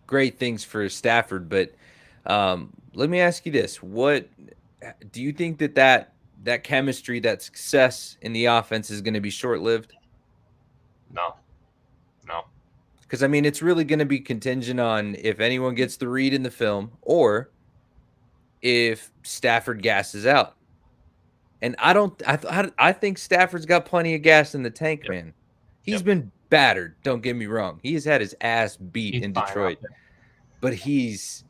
great things for Stafford. But let me ask you this: what do you think that chemistry, that success in the offense is going to be short-lived? No. Because I mean, it's really going to be contingent on if anyone gets the read in the film, or if Stafford gasses out. And I think Stafford's got plenty of gas in the tank, man. He's been battered. Don't get me wrong. He's had his ass beat in Detroit, but he's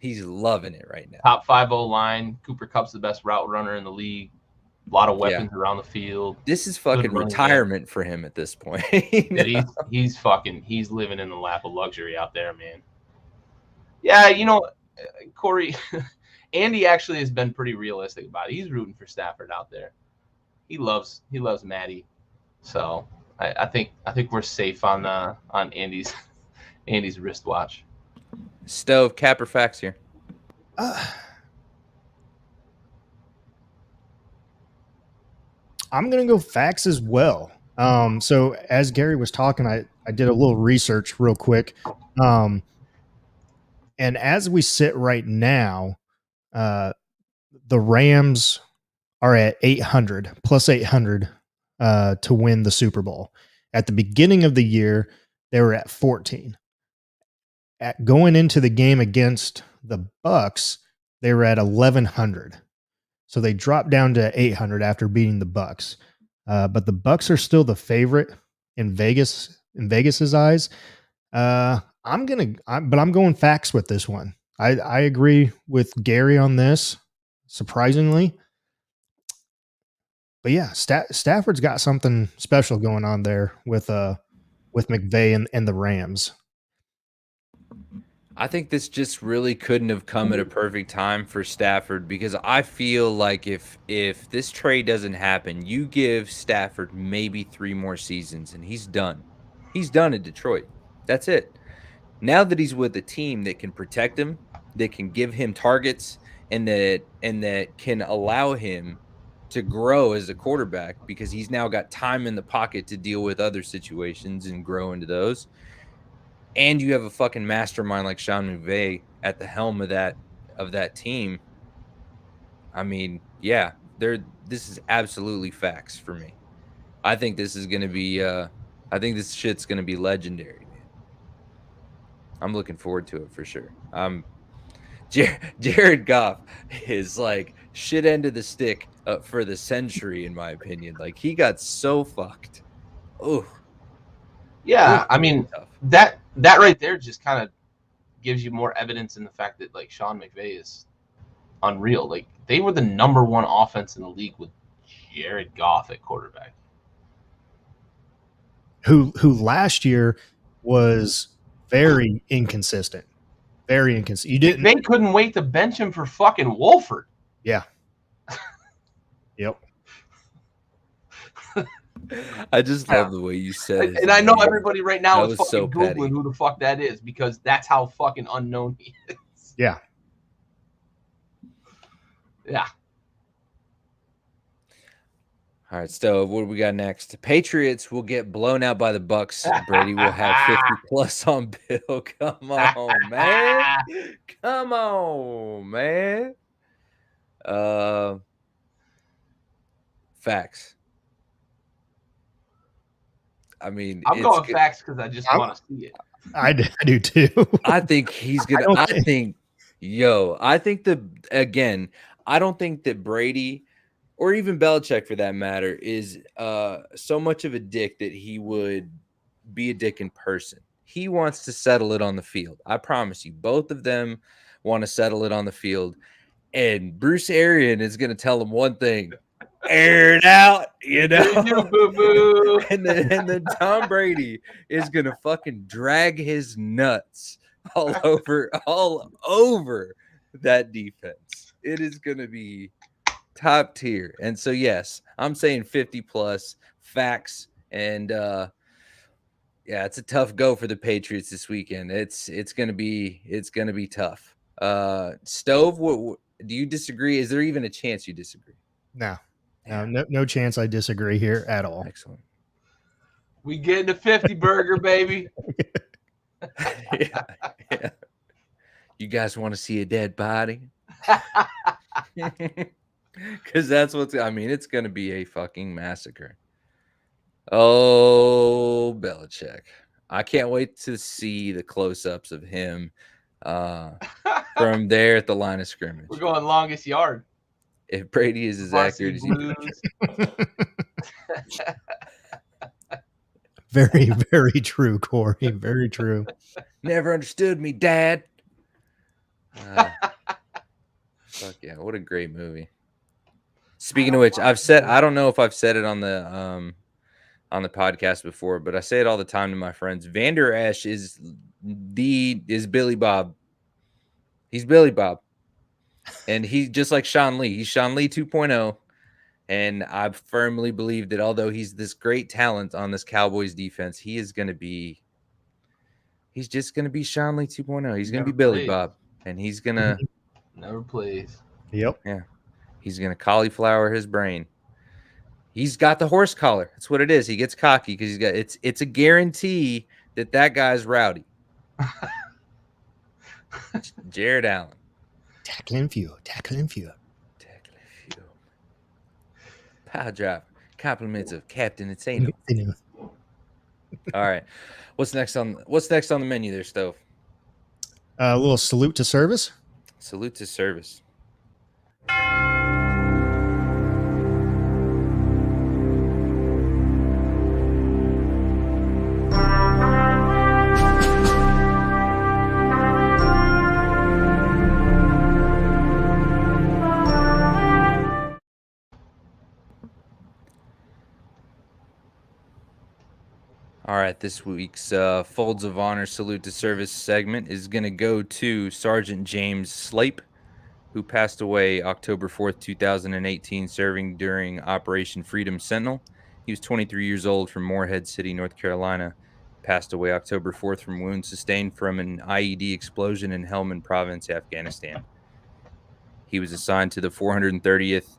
loving it right now. Top 5-0 line. Cooper Kupp's the best route runner in the league. A lot of weapons around the field. This is fucking retirement for him at this point. He's living in the lap of luxury out there, man. Yeah, Corey, Andy actually has been pretty realistic about it. He's rooting for Stafford out there. He loves Matty. So I think we're safe on Andy's wristwatch. Stove, cap or facts here? I'm going to go facts as well. So as Gary was talking, I did a little research real quick. And as we sit right now, the Rams are at 800 plus 800 to win the Super Bowl. At the beginning of the year, they were at 14. At going into the game against the Bucks, they were at 1100. So they dropped down to 800 after beating the Bucks. But the Bucks are still the favorite in Vegas's eyes. I'm going facts with this one. I agree with Gary on this, surprisingly. But yeah, Stafford's got something special going on there with McVay and the Rams. I think this just really couldn't have come at a perfect time for Stafford, because I feel like if this trade doesn't happen, you give Stafford maybe 3 more seasons and he's done. He's done in Detroit. That's it. Now that he's with a team that can protect him, that can give him targets, and that can allow him to grow as a quarterback, because he's now got time in the pocket to deal with other situations and grow into those. And you have a fucking mastermind like Sean McVay at the helm of that team. I mean, yeah, this is absolutely facts for me. I think this is gonna be I think this shit's gonna be legendary, man. I'm looking forward to it for sure. Jared Goff is like shit end of the stick for the century, in my opinion. Like, he got so fucked. Oh, yeah. I mean, that right there just kind of gives you more evidence in the fact that, like, Sean McVay is unreal. Like, they were the number 1 offense in the league with Jared Goff at quarterback, who last year was very inconsistent. Very inconsistent. They couldn't wait to bench him for fucking Wolford. Yeah. Yep. I just love the way you said it. And I know everybody right now is fucking so Googling who the fuck that is, because that's how fucking unknown he is. Yeah. Yeah. All right, Stove, what do we got next? Patriots will get blown out by the Bucks. Brady will have 50 plus on Bill. Come on, man. Come on, man. Facts. I mean, I'm going facts because I just want to see it. I do too. I think he's gonna. I think again. I don't think that Brady, or even Belichick for that matter, is so much of a dick that he would be a dick in person. He wants to settle it on the field. I promise you, both of them want to settle it on the field. And Bruce Arians is going to tell him one thing: air it out, you know. and then Tom Brady is going to fucking drag his nuts all over that defense. It is going to be top tier. And so, yes, I'm saying 50 plus facts. And yeah, it's a tough go for the Patriots this weekend. It's going to be tough. Stove, do you disagree? Is there even a chance you disagree? No chance I disagree here at all. Excellent. We getting a 50 burger, baby. Yeah. You guys want to see a dead body? Because that's it's going to be a fucking massacre. Oh, Belichick. I can't wait to see the close-ups of him from there at the line of scrimmage. We're going longest yard. If Brady is as accurate as he Very, very true, Corey. Very true. Never understood me, Dad. Fuck yeah, what a great movie. Speaking of which, I don't know if I've said it on the podcast before, but I say it all the time to my friends. Vander Esch is Billy Bob. He's Billy Bob. And he's just like Sean Lee. He's Sean Lee 2.0. And I firmly believe that although he's this great talent on this Cowboys defense, he's just going to be Sean Lee 2.0. He's going to be Billy Bob. And he's going to never plays. Yep. Yeah. He's going to cauliflower his brain. He's got the horse collar. That's what it is. He gets cocky because it's a guarantee that guy's rowdy. Jared Allen. Tackling few. Power driver. Compliments of Captain Insano. All right. What's next on the menu there, Stove? A little salute to service. Salute to service. All right, this week's Folds of Honor Salute to Service segment is going to go to Sergeant James Slape, who passed away October 4th, 2018, serving during Operation Freedom Sentinel. He was 23 years old from Morehead City, North Carolina. Passed away October 4th from wounds sustained from an IED explosion in Helmand Province, Afghanistan. He was assigned to the 430th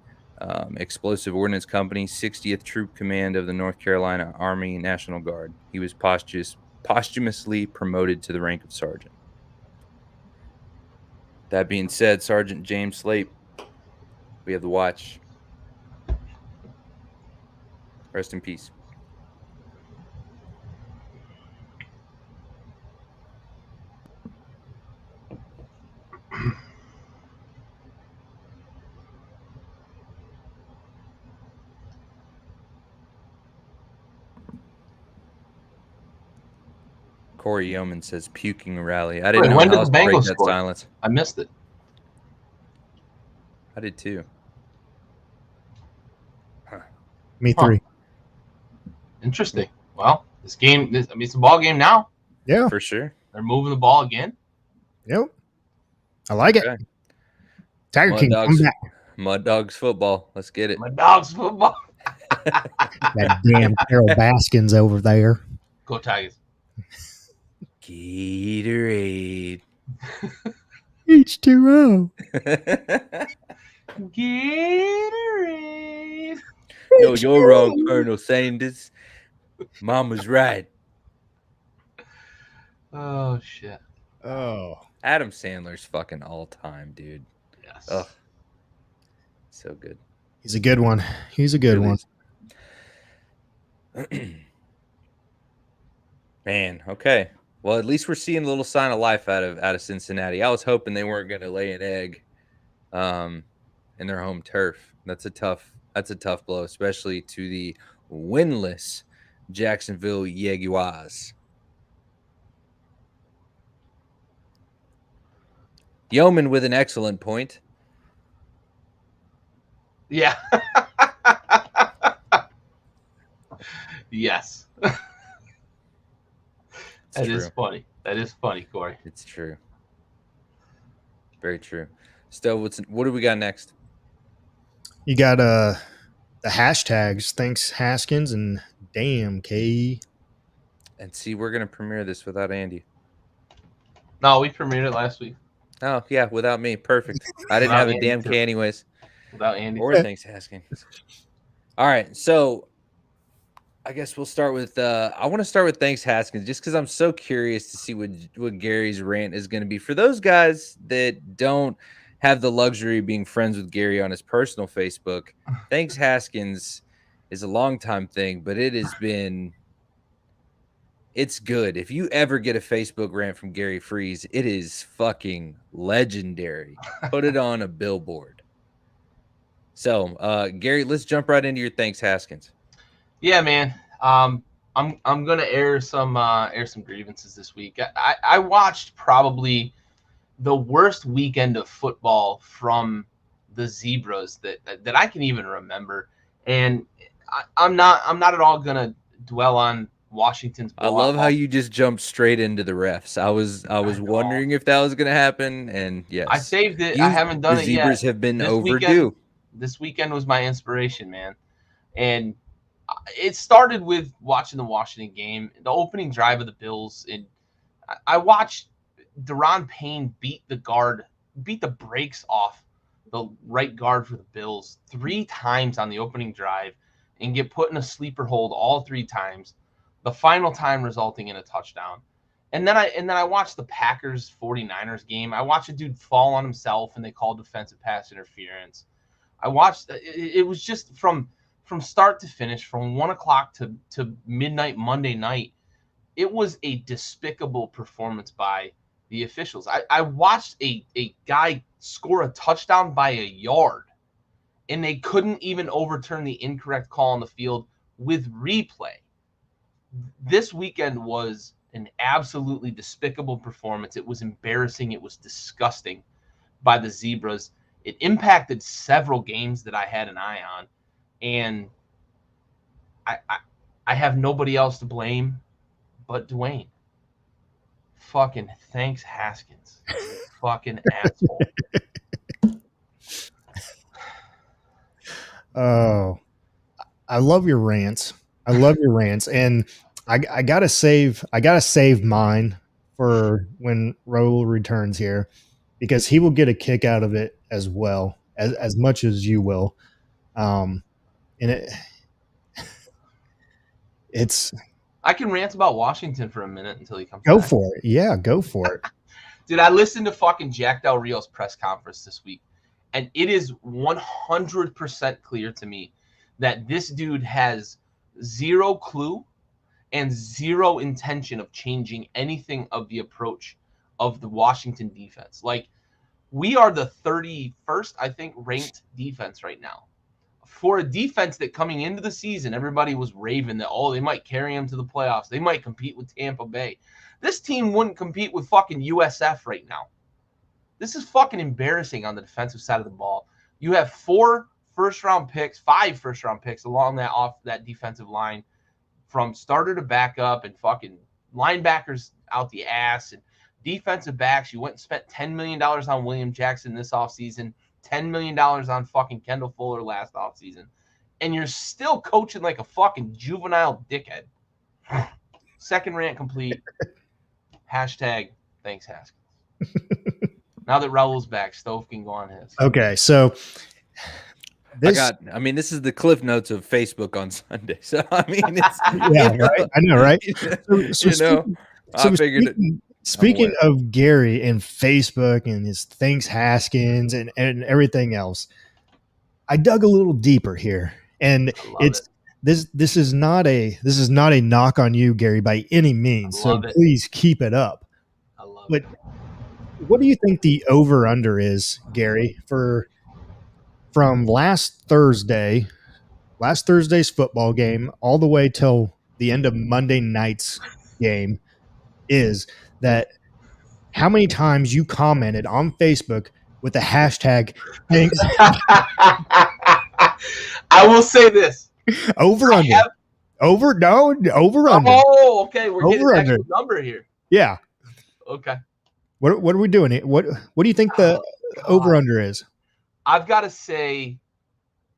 Explosive Ordnance Company, 60th Troop Command of the North Carolina Army National Guard. He was posthumously promoted to the rank of sergeant. That being said, Sergeant James Slape, we have the watch. Rest in peace. Corey Yeoman says puking rally. I didn't know when did the Bengals score? Silence. I missed it. I did too. Huh. Me three. Interesting. Well, it's a ball game now. Yeah, for sure. They're moving the ball again. Yep. I like it. Tiger King, come back. Mud Dogs football. Let's get it. Mud Dogs football. That damn Carol Baskins over there. Go Tigers. Gatorade. H2O. Gatorade. No, you're wrong, Colonel Sanders. Mom was right. Oh, shit. Oh. Adam Sandler's fucking all time, dude. Yes. Ugh. So good. He's a good one. He's a good one. Man, okay. Well, at least we're seeing a little sign of life out of Cincinnati. I was hoping they weren't going to lay an egg in their home turf. That's a tough blow, especially to the winless Jacksonville Jaguars. Yeoman with an excellent point. Yeah. Yes. That is funny. That is funny, Corey. It's true. Very true. Stove, what do we got next? You got the hashtags. Thanks, Haskins, and damn, K. And see, we're going to premiere this without Andy. No, we premiered it last week. Oh, yeah, without me. Perfect. I didn't have a damn K anyways. Without Andy. Or thanks, Haskins. All right, so I guess we'll start with I want to start with thanks, Haskins, just because I'm so curious to see what Gary's rant is going to be. For those guys that don't have the luxury of being friends with Gary on his personal Facebook, thanks, Haskins is a long time thing, but it has been It's good. If you ever get a Facebook rant from Gary Freeze, it is fucking legendary. Put it on a billboard. So, Gary, let's jump right into your thanks, Haskins. Yeah, man. I'm gonna air some grievances this week. I watched probably the worst weekend of football from the Zebras that I can even remember, and I'm not at all gonna dwell on Washington's. I love how you just jumped straight into the refs. I was wondering if that was gonna happen, and yes, I saved it. I haven't done it yet. The Zebras have been overdue. This weekend was my inspiration, man, and it started with watching the Washington game, the opening drive of the Bills, and I watched Deron Payne beat the brakes off the right guard for the Bills 3 times on the opening drive and get put in a sleeper hold all 3 times, the final time resulting in a touchdown. And then I watched the Packers 49ers game. I watched a dude fall on himself and they called defensive pass interference. I watched it was just from start to finish, from 1 o'clock to midnight Monday night. It was a despicable performance by the officials. I watched a guy score a touchdown by a yard, and they couldn't even overturn the incorrect call on the field with replay. This weekend was an absolutely despicable performance. It was embarrassing. It was disgusting by the Zebras. It impacted several games that I had an eye on, and I have nobody else to blame but Dwayne. Fucking thanks, Haskins. Fucking asshole. Oh, I love your rants. And I gotta save mine for when Raul returns here, because he will get a kick out of it as well, as much as you will. And it's. I can rant about Washington for a minute until he comes back. Go for it. Yeah, go for it. Dude, I listened to fucking Jack Del Rio's press conference this week, and it is 100% clear to me that this dude has zero clue and zero intention of changing anything of the approach of the Washington defense. Like, we are the 31st, I think, ranked defense right now. For a defense that coming into the season, everybody was raving that, they might carry them to the playoffs. They might compete with Tampa Bay. This team wouldn't compete with fucking USF right now. This is fucking embarrassing on the defensive side of the ball. You have 5 first-round picks along that defensive line, from starter to backup, and fucking linebackers out the ass, and defensive backs. You went and spent $10 million on William Jackson this offseason, $10 million on fucking Kendall Fuller last offseason, and you're still coaching like a fucking juvenile dickhead. Second rant complete. Hashtag thanks, Haskins. Now that Raul's back, Stove can go on his. Okay, so this is the cliff notes of Facebook on Sunday. So it's yeah, right. I know, right? I figured Speaking of Gary and Facebook and his thanks Haskins and everything else, I dug a little deeper here, and this is not a knock on you, Gary, by any means. So please keep it up. I love it. What do you think the over under is, Gary, from last Thursday's football game all the way till the end of Monday night's game? Is that how many times you commented on Facebook with the hashtag thanks? I will say this. Over under. Over under. Oh, okay. We're getting an actual number here. Yeah. Okay. What are we doing? What do you think the over under is? I've got to say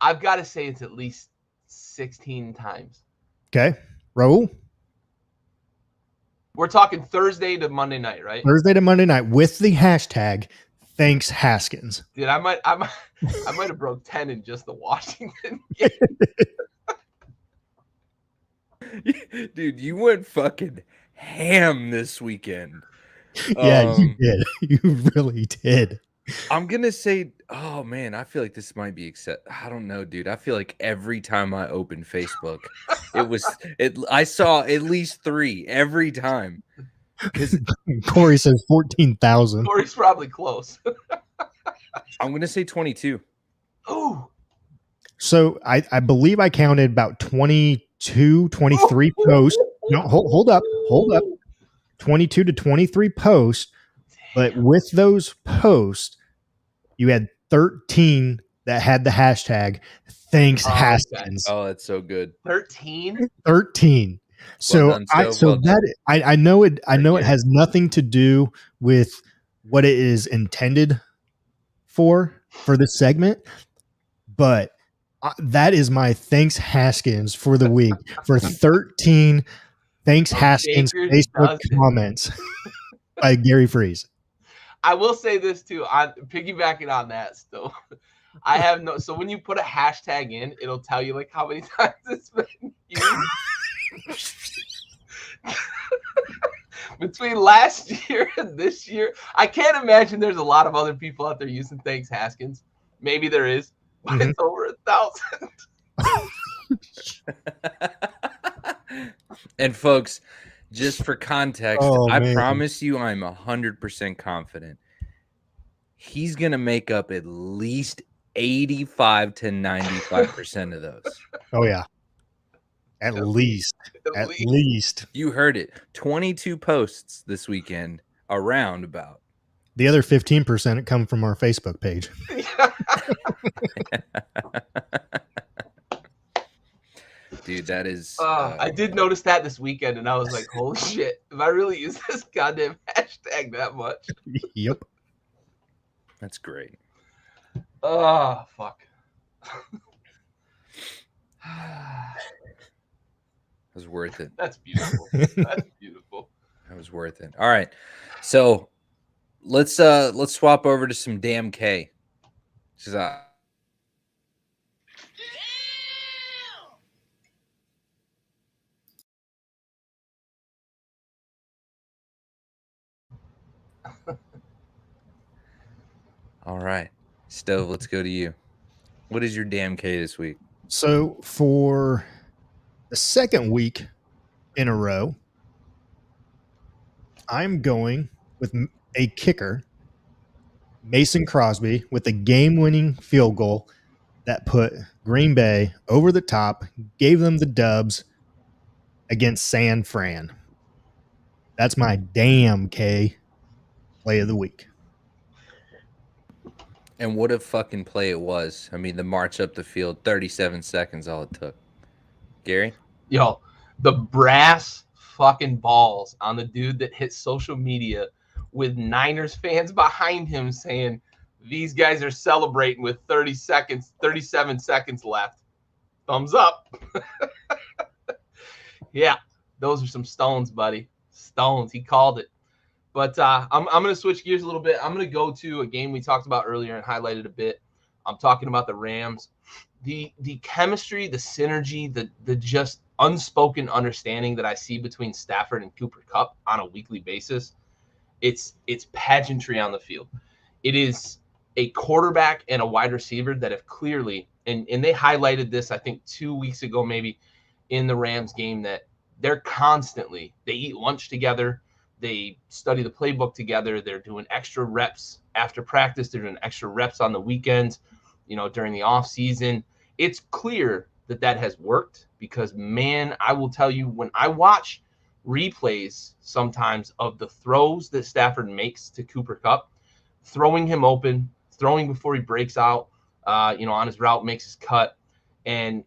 it's at least 16 times. Okay. Raul? We're talking Thursday to Monday night, right? Thursday to Monday night with the hashtag thanks Haskins. Dude, I might have broke 10 in just the Washington game. Dude, you went fucking ham this weekend. Yeah, you did. You really did. I'm gonna say, oh man, I feel like this might be I don't know, dude. I feel like every time I opened Facebook, I saw at least 3 every time. Because Corey says 14,000. Corey's probably close. I'm gonna say 22. Oh. So I believe I counted about 22, 23 posts. No, hold up. 22 to 23 posts. But with those posts, you had 13 that had the hashtag thanks Haskins. Oh, that's so good. 13. So I know it has nothing to do with what it is intended for this segment, but that is my thanks Haskins for the week for 13 thanks Haskins Facebook comments by Gary Freeze. I will say this too, on piggybacking on that still. I have so when you put a hashtag in, it'll tell you like how many times it's been used. Between last year and this year, I can't imagine there's a lot of other people out there using thanks Haskins. Maybe there is, but it's over 1,000. And folks, just for context, I promise you I'm 100% confident he's going to make up at least 85 to 95% of those. Oh, yeah. At least. You heard it. 22 posts this weekend around about. The other 15% come from our Facebook page. Dude, that is... I did notice that this weekend, and I was like, holy shit, if I really use this goddamn hashtag that much? Yep. That's great. Oh, fuck. It was worth it. That's beautiful. That was worth it. All right. So let's swap over to some damn K. All right. Stove, let's go to you. What is your damn K this week? So for the second week in a row, I'm going with a kicker, Mason Crosby, with a game-winning field goal that put Green Bay over the top, gave them the dubs against San Fran. That's my damn K play of the week. And what a fucking play it was. I mean, the march up the field, 37 seconds all it took. Gary? Yo, the brass fucking balls on the dude that hit social media with Niners fans behind him saying, these guys are celebrating with 37 seconds left. Thumbs up. Yeah, those are some stones, buddy. Stones. He called it. But I'm going to switch gears a little bit. I'm going to go to a game we talked about earlier and highlighted a bit. I'm talking about the Rams. The chemistry, the synergy, the just unspoken understanding that I see between Stafford and Cooper Kupp on a weekly basis, it's pageantry on the field. It is a quarterback and a wide receiver that have clearly, and they highlighted this, I think 2 weeks ago maybe, in the Rams game, that they're constantly, they eat lunch together. They study the playbook together. They're doing extra reps after practice. They're doing extra reps on the weekends, during the off season. It's clear that has worked because, man, I will tell you, when I watch replays sometimes of the throws that Stafford makes to Cooper Kupp, throwing him open, throwing before he breaks out, on his route, makes his cut. And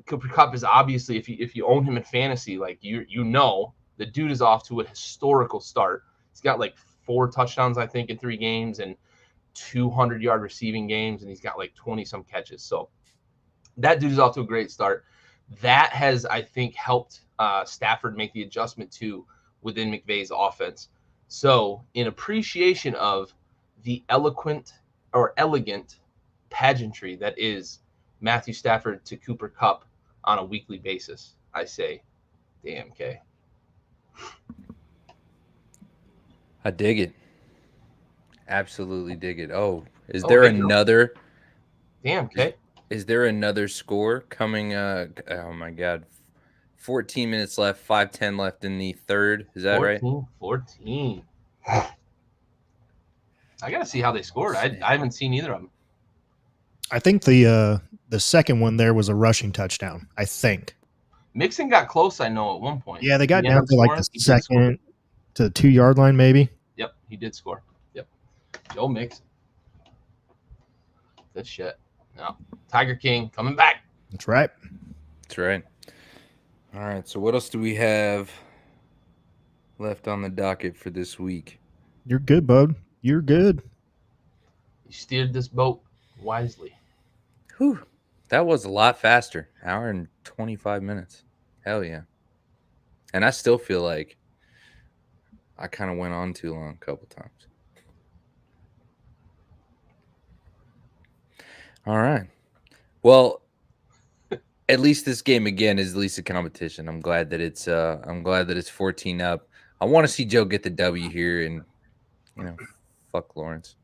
Cooper Kupp is obviously, if you own him in fantasy, like the dude is off to a historical start. He's got like 4 touchdowns, I think, in 3 games and 200-yard receiving games, and he's got like 20-some catches. So that dude is off to a great start. That has, I think, helped Stafford make the adjustment within McVay's offense. So in appreciation of the elegant pageantry that is Matthew Stafford to Cooper Kupp on a weekly basis, I say, damn K. I dig it. Absolutely dig it. Oh, is there another? Damn, okay. Is there another score coming? Oh my God. 14 minutes left, 5:10 left in the third. Is that 14. I got to see how they scored. I haven't seen either of them. I think the second one there was a rushing touchdown, I think. Mixon got close, I know, at one point. Yeah, they got down to like the second to the 2-yard line, maybe. Yep, he did score. Yep. Joe Mixon. Good shit. No. Tiger King coming back. That's right. That's right. All right, so what else do we have left on the docket for this week? You're good, bud. You're good. You steered this boat wisely. Whew. That was a lot faster. Hour and 25 minutes. Hell yeah. And I still feel like I kind of went on too long a couple times. All right. Well, at least this game again is at least a competition. I'm glad that it's 14 up. I want to see Joe get the W here and fuck Lawrence.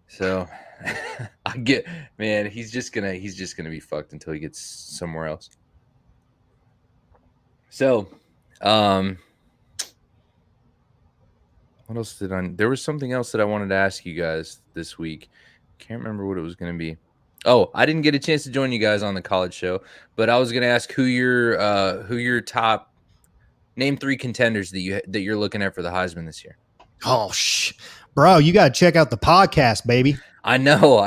So I get, man, he's just gonna be fucked until he gets somewhere else. So what else there was something else that I wanted to ask you guys this week. Can't remember what it was going to be. Oh, I didn't get a chance to join you guys on the college show, but I was going to ask who your top name 3 contenders that you're looking at for the Heisman this year. Oh, bro, you got to check out the podcast, baby. I know.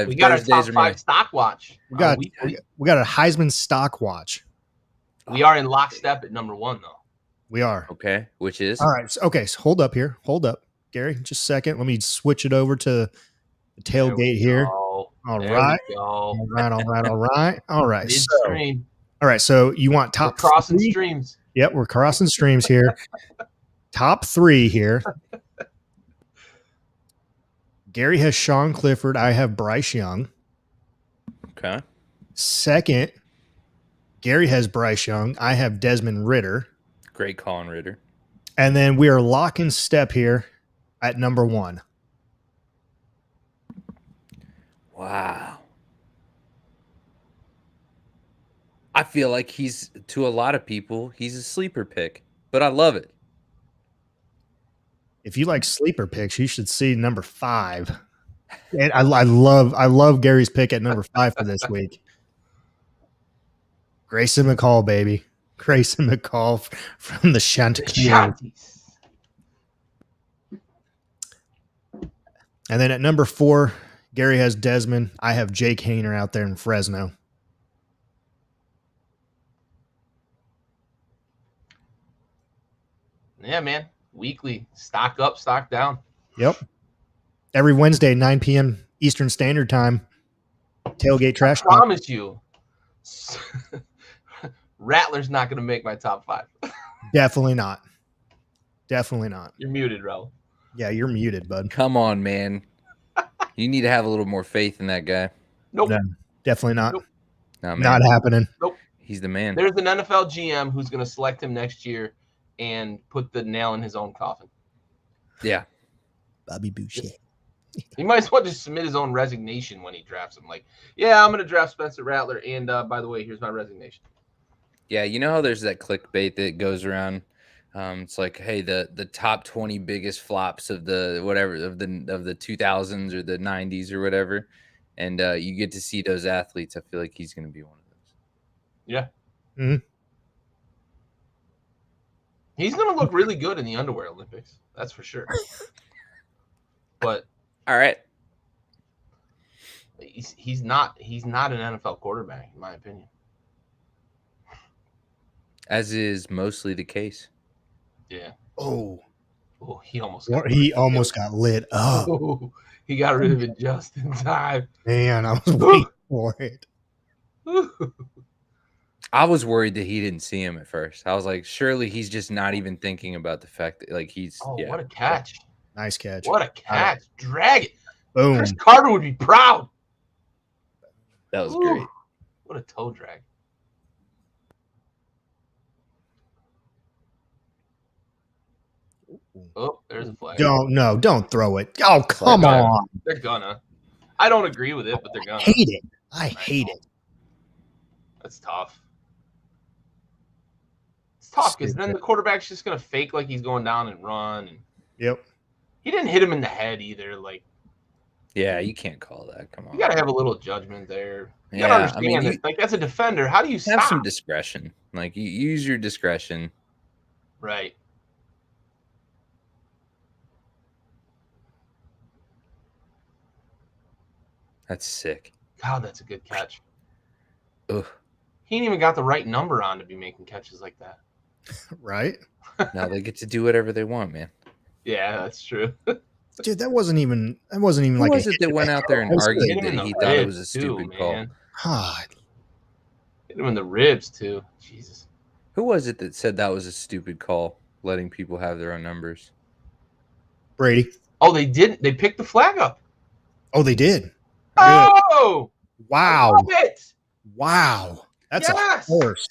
We got Thursdays our top 5 stock watch. We got a Heisman stock watch. We are in lockstep at number 1, though. We are. Okay, which is? All right. Okay, so hold up here. Hold up, Gary. Just a second. Let me switch it over to the tailgate here. All right. All right. So you want top we're crossing 3? Streams. Yep, we're crossing streams here. Top 3 here. Gary has Sean Clifford. I have Bryce Young. Okay. Second, Gary has Bryce Young. I have Desmond Ridder. Great call on Ridder. And then we are lock and step here at number 1. Wow. I feel like to a lot of people, he's a sleeper pick, but I love it. If you like sleeper picks, you should see number 5. And I love Gary's pick at number 5 for this week. Grayson McCall, baby. Grayson McCall from the Chanticleer. And then at number 4, Gary has Desmond. I have Jake Hayner out there in Fresno. Yeah, man. Weekly. Stock up, stock down. Yep. Every Wednesday, 9 p.m. Eastern Standard Time. Tailgate Trash Talk. I promise you. Rattler's not going to make my top 5. Definitely not. Definitely not. You're muted, Raul. Yeah, you're muted, bud. Come on, man. You need to have a little more faith in that guy. Nope. No, definitely not. Nope. No, not happening. Nope. He's the man. There's an NFL GM who's going to select him next year and put the nail in his own coffin. Yeah. Bobby Boucher. He might as well just submit his own resignation when he drafts him. Like, yeah, I'm going to draft Spencer Rattler, and by the way, here's my resignation. Yeah, you know how there's that clickbait that goes around. It's like, hey, the top 20 biggest flops of the whatever of the 2000s or the 90s or whatever, and you get to see those athletes. I feel like he's going to be one of those. Yeah. Mm-hmm. He's going to look really good in the underwear Olympics. That's for sure. But all right, he's not an NFL quarterback in my opinion. As is mostly the case. Yeah. Oh, he almost got lit up. Oh, he got rid of it just in time. Man, I was waiting for it. I was worried that he didn't see him at first. I was like, surely he's just not even thinking about the fact that like he's. Oh, yeah. What a catch! Nice catch. What a catch! Drag it. Boom. Chris Carter would be proud. That was great. What a toe drag. Oh, there's a flag. Don't throw it. Oh, come on. They're gonna. I don't agree with it, but they're gonna. I hate it. That's tough. It's tough because then the quarterback's just gonna fake like he's going down and run. And yep. He didn't hit him in the head either. Like, yeah, you can't call that. Come on. You gotta have a little judgment there. You gotta understand that, like, as a defender, how do you have some discretion? Like, you use your discretion. Right. That's sick. God, that's a good catch. Ugh. He ain't even got the right number on to be making catches like that. Right? Now they get to do whatever they want, man. Yeah, that's true. Dude, that wasn't even Who like was it that went out there and argued that he thought it was a stupid call? God. Hit him in the ribs too. Jesus. Who was it that said that was a stupid call, letting people have their own numbers? Brady. Oh, they didn't. They picked the flag up. Oh, they did. Oh, wow. I love it. Wow. That's a horse.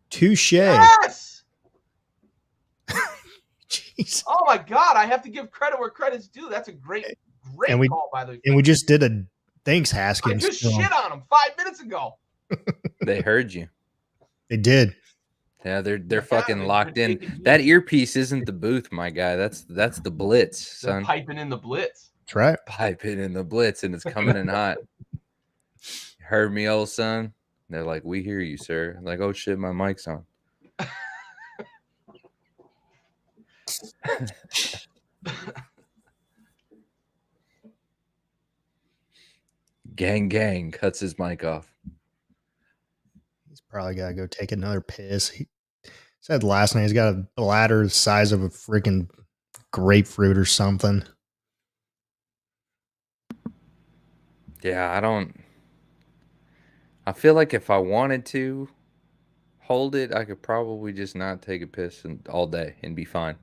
Touche. Yes. Jeez. Oh my God! I have to give credit where credit's due. That's a great call by the way. And we just did a thanks, Haskins. I just shit on him 5 minutes ago. They heard you. They did. Yeah, they're fucking locked in. That earpiece isn't the booth, my guy. That's the Blitz, son. They're piping in the Blitz. That's right. Piping in the Blitz, and it's coming in hot. You heard me, old son? They're like, we hear you, sir. I'm like, oh shit, my mic's on. Gang cuts his mic off. He's probably got to go take another piss. He said last night he's got a bladder the size of a freaking grapefruit or something. Yeah, I feel like if I wanted to hold it, I could probably just not take a piss all day and be fine.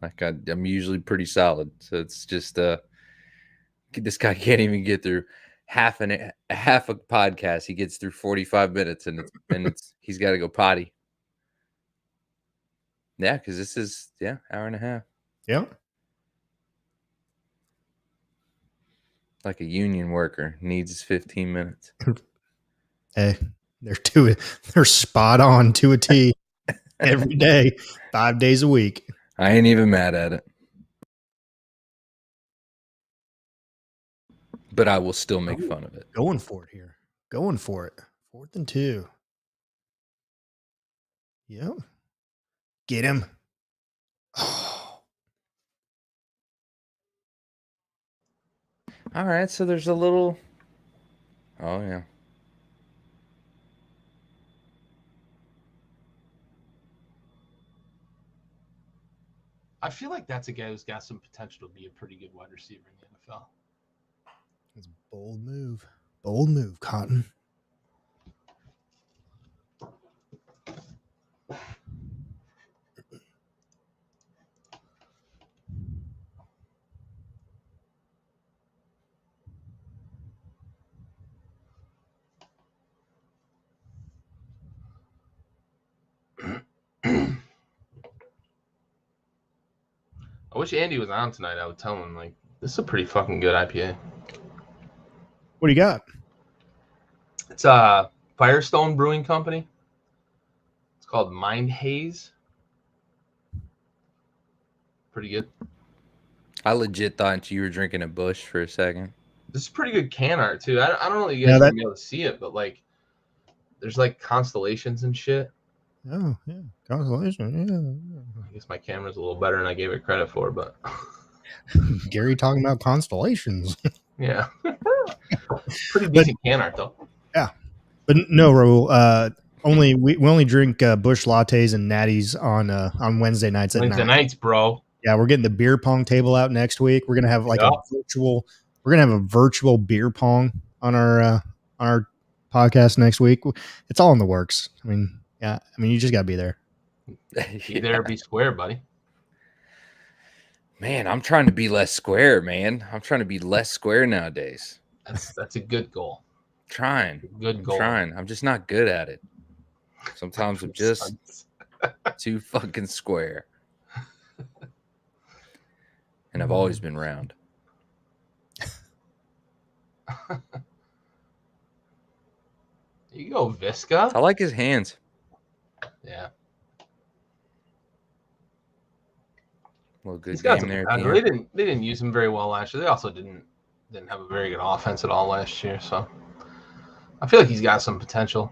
Like I'm usually pretty solid. So it's just this guy can't even get through half a podcast. He gets through 45 minutes and he's got to go potty. Yeah, because this is hour and a half. Yep. Like a union worker needs his 15 minutes. Hey, they're spot on to a T every day, 5 days a week. I ain't even mad at it. But I will still make fun of it. Going for it here. Going for it. 4th and 2. Yep. Get him. Oh. All right, so there's a little. Oh, yeah. I feel like that's a guy who's got some potential to be a pretty good wide receiver in the NFL. It's a bold move. Bold move, Cotton. I wish Andy was on tonight. I would tell him, like, this is a pretty fucking good IPA. What do you got? It's Firestone Brewing Company. It's called Mind Haze. Pretty good. I legit thought you were drinking a Busch for a second. This is pretty good can art, too. I don't know if you guys will be able to see it, but, like, there's, like, constellations and shit. Oh, yeah. Constellation, yeah. I guess my camera's a little better than I gave it credit for, but... Gary talking about constellations. Yeah. Pretty decent can art, though. Yeah. But no, Raul, we only drink Busch lattes and natties on Wednesday nights at night. Wednesday nights, bro. Yeah, we're getting the beer pong table out next week. We're gonna have like a virtual beer pong on our podcast next week. It's all in the works. I mean, you just gotta be there. Be there, be square, buddy. Man, I'm trying to be less square, man. I'm trying to be less square nowadays. That's a good goal. Good goal. I'm just not good at it. Sometimes I'm just too fucking square. and I've always been round. You go, Visca. I like his hands. Yeah. Well, good game there. They didn't use him very well last year. They also didn't have a very good offense at all last year. So I feel like he's got some potential.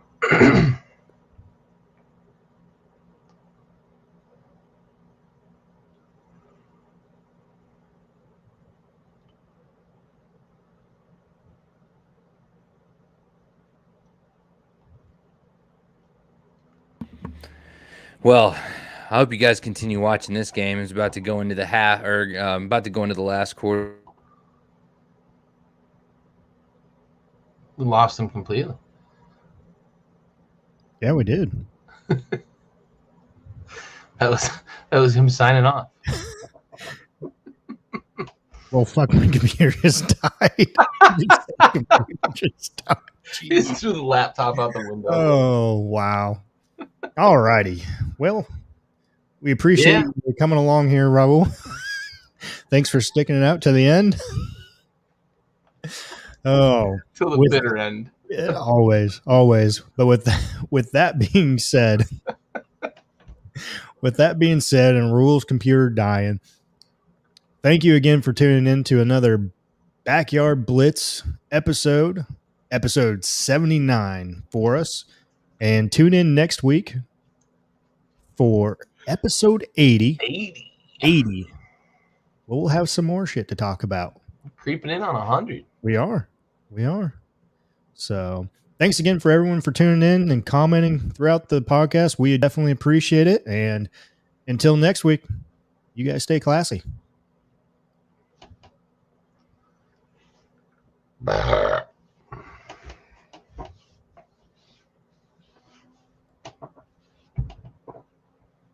Well, I hope you guys continue watching this game. It's about to go into the about to go into the last quarter. We lost him completely. Yeah, we did. That was him signing off. Well, fuck, my computer just died. He just threw the laptop out the window. Oh, wow. All righty. Well, we appreciate you coming along here, Raul. Thanks for sticking it out to the end. Oh, till the bitter end. Always. But with that being said, and Raul's computer dying, thank you again for tuning in to another Backyard Blitz episode 79 for us. And tune in next week for episode 80. 80. We'll have some more shit to talk about. We're creeping in on 100. We are. So thanks again for everyone for tuning in and commenting throughout the podcast. We definitely appreciate it. And until next week, you guys stay classy.